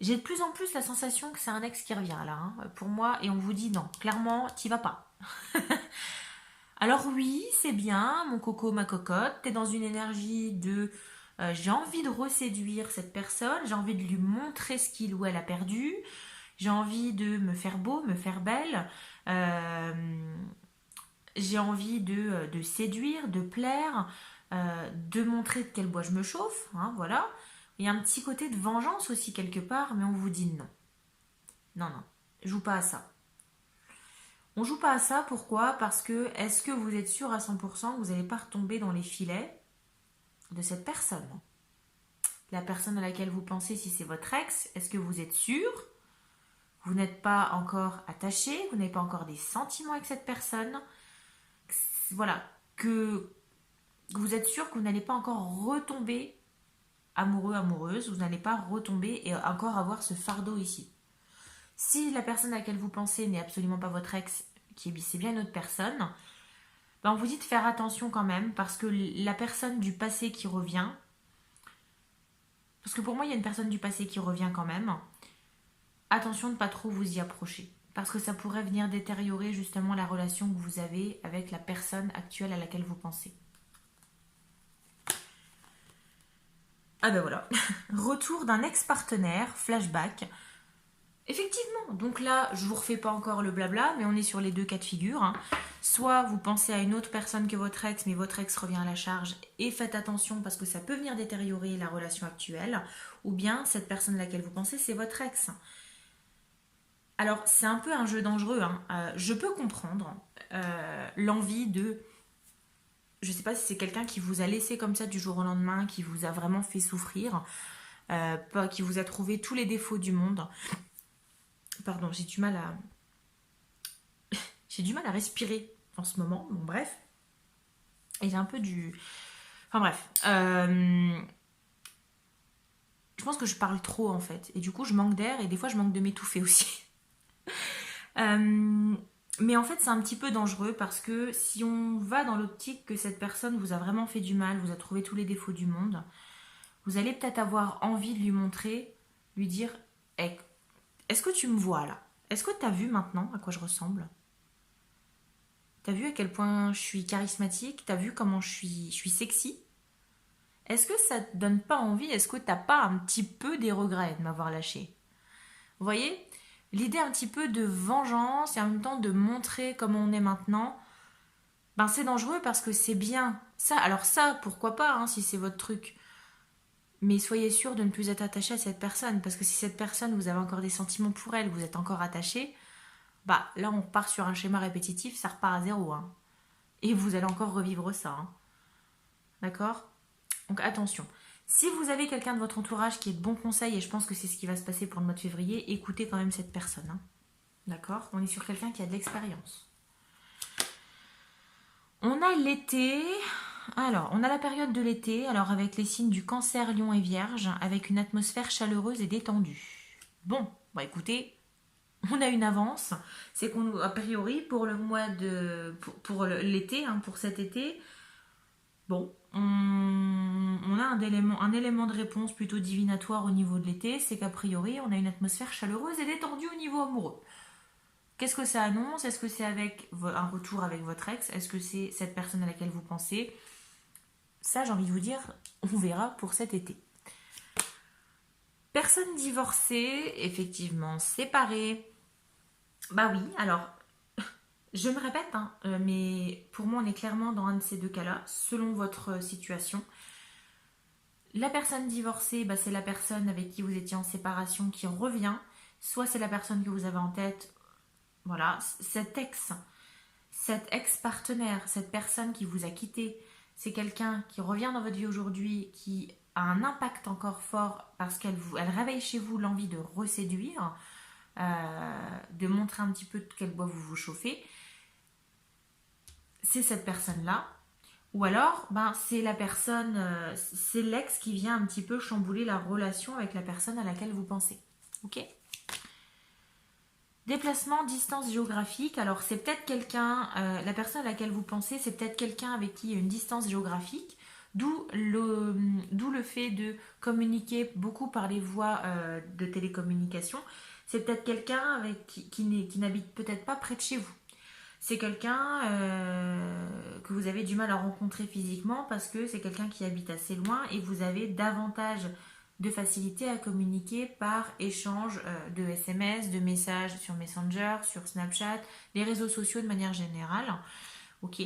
J'ai de plus en plus la sensation que c'est un ex qui revient là, hein, pour moi, et on vous dit non, clairement, t'y vas pas. Alors oui, c'est bien, mon coco, ma cocotte, t'es dans une énergie de j'ai envie de reséduire cette personne, j'ai envie de lui montrer ce qu'il ou elle a perdu, j'ai envie de me faire beau, me faire belle, j'ai envie de séduire, de plaire, de montrer de quel bois je me chauffe, hein, voilà. Il y a un petit côté de vengeance aussi quelque part, mais on vous dit non. Non, non, joue pas à ça. On joue pas à ça, pourquoi? Parce que est-ce que vous êtes sûr à 100% que vous n'allez pas retomber dans les filets de cette personne? La personne à laquelle vous pensez, si c'est votre ex, est-ce que vous êtes sûr? Vous n'êtes pas encore attaché, vous n'avez pas encore des sentiments avec cette personne. Voilà, que vous êtes sûr que vous n'allez pas encore retomber amoureux, amoureuse, vous n'allez pas retomber et encore avoir ce fardeau ici. Si la personne à laquelle vous pensez n'est absolument pas votre ex, c'est bien une autre personne, ben on vous dit de faire attention quand même, parce que la personne du passé qui revient, parce que pour moi il y a une personne du passé qui revient quand même, attention de ne pas trop vous y approcher, parce que ça pourrait venir détériorer justement la relation que vous avez avec la personne actuelle à laquelle vous pensez. Ah ben voilà, retour d'un ex-partenaire, flashback. Effectivement, donc là, je vous refais pas encore le blabla, mais on est sur les deux cas de figure, hein. Soit vous pensez à une autre personne que votre ex, mais votre ex revient à la charge, et faites attention parce que ça peut venir détériorer la relation actuelle, ou bien cette personne à laquelle vous pensez, c'est votre ex. Alors, c'est un peu un jeu dangereux, hein. Je peux comprendre l'envie de... Je sais pas si c'est quelqu'un qui vous a laissé comme ça du jour au lendemain, qui vous a vraiment fait souffrir, qui vous a trouvé tous les défauts du monde. Pardon, j'ai du mal à respirer en ce moment. Bon, bref. Et j'ai un peu du... Enfin bref. Je pense que je parle trop en fait. Et du coup, je manque d'air et des fois, je manque de m'étouffer aussi. Mais en fait, c'est un petit peu dangereux parce que si on va dans l'optique que cette personne vous a vraiment fait du mal, vous a trouvé tous les défauts du monde, vous allez peut-être avoir envie de lui montrer, lui dire hey, est-ce que tu me vois là? Est-ce que tu as vu maintenant à quoi je ressemble? T'as vu à quel point je suis charismatique? T'as vu comment je suis sexy? Est-ce que ça te donne pas envie? Est-ce que t'as pas un petit peu des regrets de m'avoir lâché? Vous voyez? L'idée un petit peu de vengeance et en même temps de montrer comment on est maintenant, ben c'est dangereux parce que c'est bien. Ça, alors ça, pourquoi pas, hein, si c'est votre truc. Mais soyez sûr de ne plus être attaché à cette personne. Parce que si cette personne, vous avez encore des sentiments pour elle, vous êtes encore attaché, bah là on part sur un schéma répétitif, ça repart à zéro, hein. Et vous allez encore revivre ça, hein. D'accord? Donc attention. Si vous avez quelqu'un de votre entourage qui est de bons conseils, et je pense que c'est ce qui va se passer pour le mois de février, écoutez quand même cette personne, hein. D'accord? On est sur quelqu'un qui a de l'expérience. On a l'été. Alors, on a la période de l'été, alors avec les signes du Cancer, Lion et Vierge, avec une atmosphère chaleureuse et détendue. Bon, bah écoutez, on a une avance. C'est qu'on, a priori, pour le mois de... pour l'été, hein, pour cet été, bon, on a un élément de réponse plutôt divinatoire au niveau de l'été, c'est qu'a priori, on a une atmosphère chaleureuse et détendue au niveau amoureux. Qu'est-ce que ça annonce? Est-ce que c'est avec un retour avec votre ex? Est-ce que c'est cette personne à laquelle vous pensez? Ça, j'ai envie de vous dire, on verra pour cet été. Personne divorcée, effectivement séparée. Bah oui, alors, je me répète, hein, mais pour moi, on est clairement dans un de ces deux cas-là, selon votre situation. La personne divorcée, bah, c'est la personne avec qui vous étiez en séparation qui revient. Soit c'est la personne que vous avez en tête, Voilà, cet ex-partenaire, cette personne qui vous a quitté, c'est quelqu'un qui revient dans votre vie aujourd'hui, qui a un impact encore fort parce elle réveille chez vous l'envie de reséduire, de montrer un petit peu de quel bois vous vous chauffez. C'est cette personne-là. Ou alors, c'est la personne, c'est l'ex qui vient un petit peu chambouler la relation avec la personne à laquelle vous pensez. Ok ? Déplacement, distance géographique. Alors, c'est peut-être quelqu'un, la personne à laquelle vous pensez, c'est peut-être quelqu'un avec qui il y a une distance géographique, d'où le fait de communiquer beaucoup par les voies de télécommunication. C'est peut-être quelqu'un avec qui n'habite peut-être pas près de chez vous. C'est quelqu'un que vous avez du mal à rencontrer physiquement parce que c'est quelqu'un qui habite assez loin et vous avez davantage de facilité à communiquer par échange de SMS, de messages sur Messenger, sur Snapchat, les réseaux sociaux de manière générale. Ok.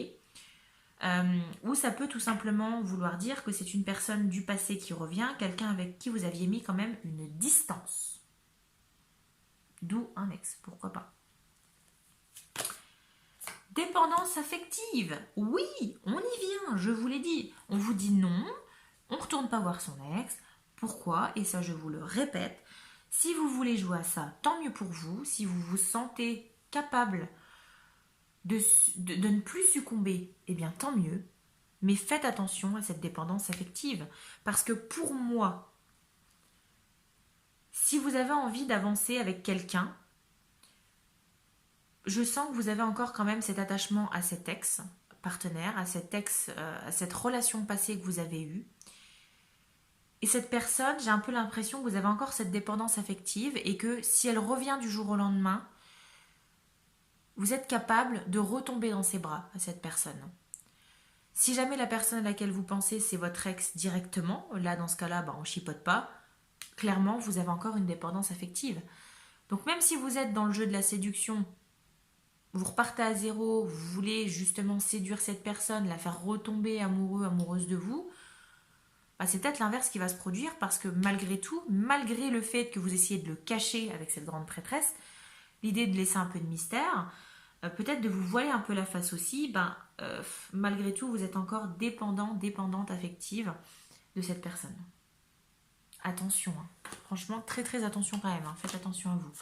Ou ça peut tout simplement vouloir dire que c'est une personne du passé qui revient, quelqu'un avec qui vous aviez mis quand même une distance. D'où un ex, pourquoi pas. Dépendance affective. Oui, on y vient, je vous l'ai dit. On vous dit non, on ne retourne pas voir son ex. Pourquoi? Et ça, je vous le répète. Si vous voulez jouer à ça, tant mieux pour vous. Si vous vous sentez capable de ne plus succomber, eh bien, tant mieux. Mais faites attention à cette dépendance affective. Parce que pour moi, si vous avez envie d'avancer avec quelqu'un, je sens que vous avez encore quand même cet attachement à cet ex-partenaire, à cette relation passée que vous avez eue. Et cette personne, j'ai un peu l'impression que vous avez encore cette dépendance affective et que si elle revient du jour au lendemain, vous êtes capable de retomber dans ses bras à cette personne. Si jamais la personne à laquelle vous pensez, c'est votre ex directement, là dans ce cas-là, on ne chipote pas, clairement vous avez encore une dépendance affective. Donc même si vous êtes dans le jeu de la séduction, vous repartez à zéro, vous voulez justement séduire cette personne, la faire retomber amoureux, amoureuse de vous, c'est peut-être l'inverse qui va se produire parce que malgré tout, malgré le fait que vous essayez de le cacher avec cette grande prêtresse, l'idée de laisser un peu de mystère, peut-être de vous voiler un peu la face aussi, malgré tout, vous êtes encore dépendante affective de cette personne. Attention, franchement, très très attention quand même, faites attention à vous.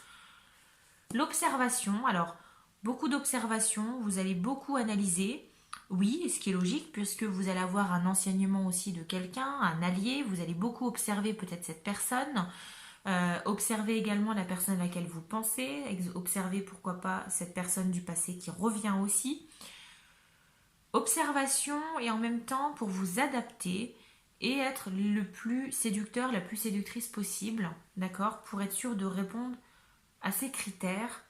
L'observation, alors, beaucoup d'observations, vous allez beaucoup analyser. Oui, ce qui est logique, puisque vous allez avoir un enseignement aussi de quelqu'un, un allié, vous allez beaucoup observer peut-être cette personne, observer également la personne à laquelle vous pensez, observer pourquoi pas cette personne du passé qui revient aussi. Observation et en même temps pour vous adapter et être le plus séducteur, la plus séductrice possible, d'accord, pour être sûr de répondre à ces critères.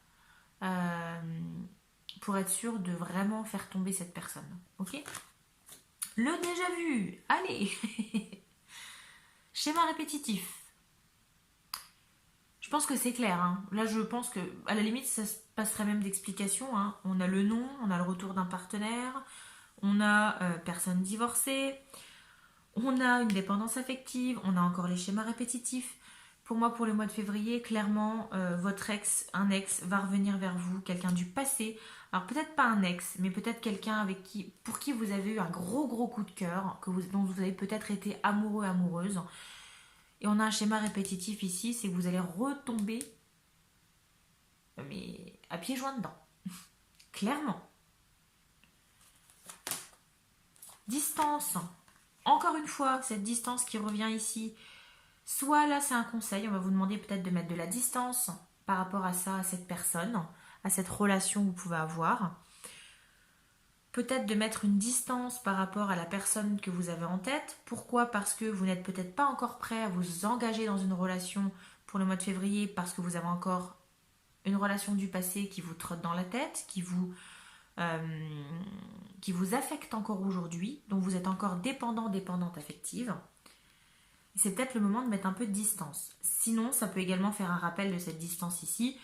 Pour être sûr de vraiment faire tomber cette personne. Ok? Le déjà vu. Allez. Schéma répétitif. Je pense que c'est clair. Là, je pense que à la limite, ça se passerait même d'explication. On a le nom, on a le retour d'un partenaire, on a personne divorcée, on a une dépendance affective, on a encore les schémas répétitifs. Pour moi, pour le mois de février, clairement, votre ex, un ex, va revenir vers vous, quelqu'un du passé. Alors peut-être pas un ex, mais peut-être quelqu'un pour qui vous avez eu un gros coup de cœur, dont vous avez peut-être été amoureux, amoureuse. Et on a un schéma répétitif ici, c'est que vous allez retomber, mais à pieds joints dedans. Clairement. Distance. Encore une fois, cette distance qui revient ici. Soit là, c'est un conseil, on va vous demander peut-être de mettre de la distance par rapport à ça, à cette personne, à cette relation que vous pouvez avoir. Peut-être de mettre une distance par rapport à la personne que vous avez en tête. Pourquoi? Parce que vous n'êtes peut-être pas encore prêt à vous engager dans une relation pour le mois de février parce que vous avez encore une relation du passé qui vous trotte dans la tête, qui vous affecte encore aujourd'hui, dont vous êtes encore dépendante affective. C'est peut-être le moment de mettre un peu de distance. Sinon, ça peut également faire un rappel de cette distance ici,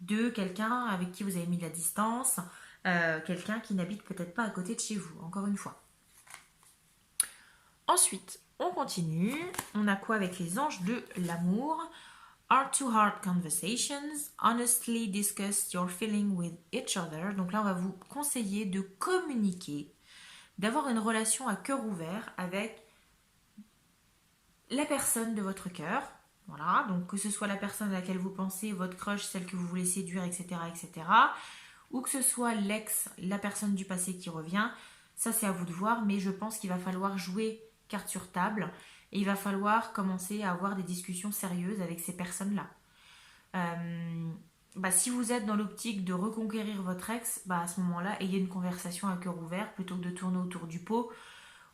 de quelqu'un avec qui vous avez mis de la distance, quelqu'un qui n'habite peut-être pas à côté de chez vous, encore une fois. Ensuite, on continue. On a quoi avec les anges de l'amour? Heart-to-heart conversations. Honestly discuss your feeling with each other. Donc là, on va vous conseiller de communiquer, d'avoir une relation à cœur ouvert avec la personne de votre cœur. Voilà, donc que ce soit la personne à laquelle vous pensez, votre crush, celle que vous voulez séduire, etc., etc., ou que ce soit l'ex, la personne du passé qui revient, ça c'est à vous de voir, mais je pense qu'il va falloir jouer carte sur table et il va falloir commencer à avoir des discussions sérieuses avec ces personnes-là. Si vous êtes dans l'optique de reconquérir votre ex, à ce moment-là, ayez une conversation à cœur ouvert plutôt que de tourner autour du pot,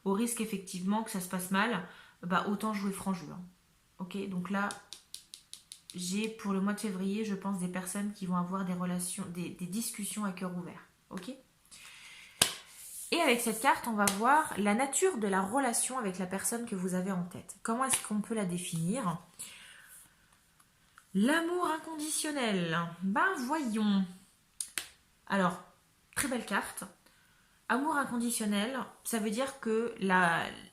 au risque effectivement que ça se passe mal, autant jouer franc jeu. Ok, donc là, j'ai pour le mois de février, je pense, des personnes qui vont avoir des relations, des discussions à cœur ouvert. Ok. Et avec cette carte, on va voir la nature de la relation avec la personne que vous avez en tête. Comment est-ce qu'on peut la définir? L'amour inconditionnel. Voyons. Alors, très belle carte. Amour inconditionnel, ça veut dire que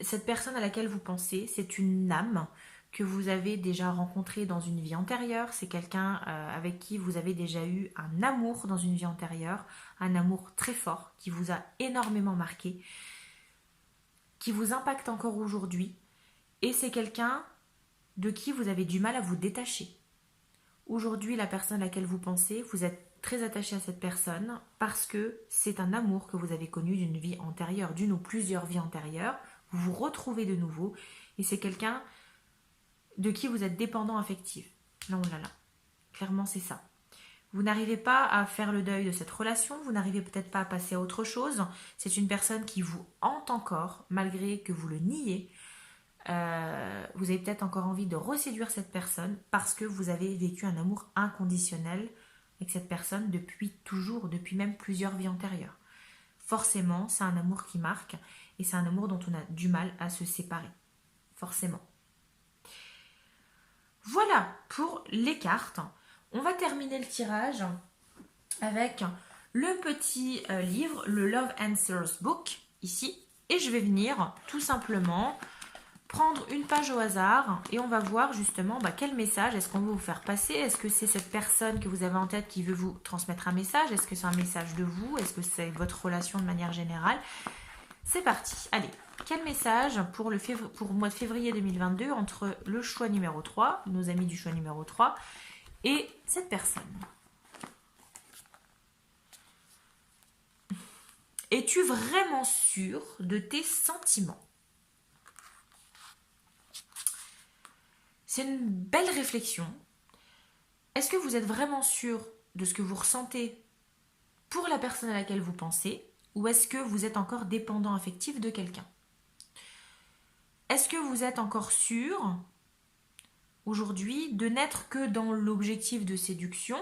cette personne à laquelle vous pensez, c'est une âme que vous avez déjà rencontrée dans une vie antérieure. C'est quelqu'un avec qui vous avez déjà eu un amour dans une vie antérieure, un amour très fort qui vous a énormément marqué, qui vous impacte encore aujourd'hui. Et c'est quelqu'un de qui vous avez du mal à vous détacher. Aujourd'hui, la personne à laquelle vous pensez, vous êtes très attaché à cette personne parce que c'est un amour que vous avez connu d'une vie antérieure, d'une ou plusieurs vies antérieures. Vous vous retrouvez de nouveau et c'est quelqu'un de qui vous êtes dépendant affectif. Là, clairement, c'est ça. Vous n'arrivez pas à faire le deuil de cette relation, vous n'arrivez peut-être pas à passer à autre chose. C'est une personne qui vous hante encore, malgré que vous le niez. Vous avez peut-être encore envie de reséduire cette personne parce que vous avez vécu un amour inconditionnel avec cette personne depuis toujours, depuis même plusieurs vies antérieures. Forcément, c'est un amour qui marque et c'est un amour dont on a du mal à se séparer. Forcément. Voilà pour les cartes. On va terminer le tirage avec le petit livre, le Love Answers Book, ici. Et je vais venir tout simplement prendre une page au hasard et on va voir justement quel message est-ce qu'on veut vous faire passer. Est-ce que c'est cette personne que vous avez en tête qui veut vous transmettre un message? Est-ce que c'est un message de vous? Est-ce que c'est votre relation de manière générale? C'est parti. Allez, quel message pour le mois de février 2022 entre le choix numéro 3, nos amis du choix numéro 3, et cette personne? Es-tu vraiment sûr de tes sentiments? C'est une belle réflexion. Est-ce que vous êtes vraiment sûr de ce que vous ressentez pour la personne à laquelle vous pensez, ou est-ce que vous êtes encore dépendant affectif de quelqu'un? Est-ce que vous êtes encore sûr aujourd'hui de n'être que dans l'objectif de séduction,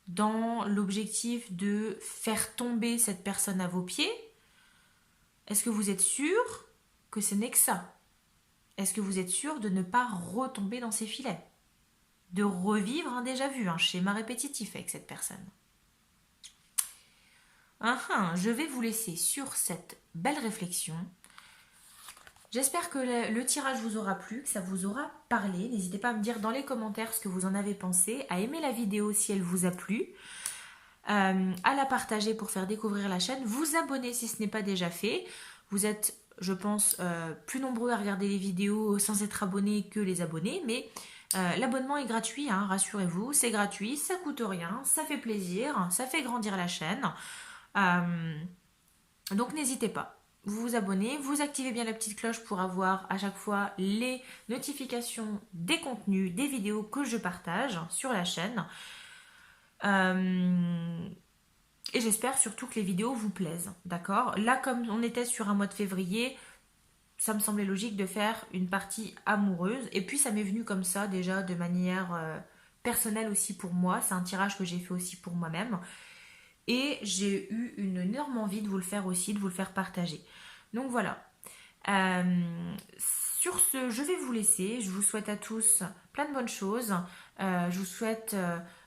dans l'objectif de faire tomber cette personne à vos pieds? Est-ce que vous êtes sûr que ce n'est que ça? Est-ce que vous êtes sûr de ne pas retomber dans ces filets? De revivre un déjà vu, un schéma répétitif avec cette personne? Je vais vous laisser sur cette belle réflexion. J'espère que le tirage vous aura plu, que ça vous aura parlé. N'hésitez pas à me dire dans les commentaires ce que vous en avez pensé, à aimer la vidéo si elle vous a plu, à la partager pour faire découvrir la chaîne, vous abonner si ce n'est pas déjà fait. Vous êtes, je pense, plus nombreux à regarder les vidéos sans être abonnés que les abonnés, mais l'abonnement est gratuit, rassurez-vous, c'est gratuit, ça coûte rien, ça fait plaisir, ça fait grandir la chaîne. Donc n'hésitez pas. Vous vous abonnez, vous activez bien la petite cloche pour avoir à chaque fois les notifications des contenus, des vidéos que je partage sur la chaîne. Et j'espère surtout que les vidéos vous plaisent, d'accord? Là, comme on était sur un mois de février, ça me semblait logique de faire une partie amoureuse. Et puis ça m'est venu comme ça déjà de manière personnelle aussi pour moi. C'est un tirage que j'ai fait aussi pour moi-même. Et j'ai eu une énorme envie de vous le faire aussi, de vous le faire partager. Donc voilà. Sur ce, je vais vous laisser. Je vous souhaite à tous plein de bonnes choses. Je vous souhaite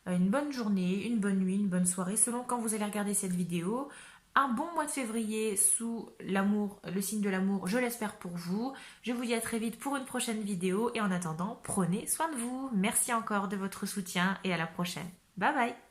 une bonne journée, une bonne nuit, une bonne soirée, selon quand vous allez regarder cette vidéo. un bon mois de février sous l'amour, le signe de l'amour, je l'espère pour vous. Je vous dis à très vite pour une prochaine vidéo et en attendant, prenez soin de vous. Merci encore de votre soutien et à la prochaine. Bye bye.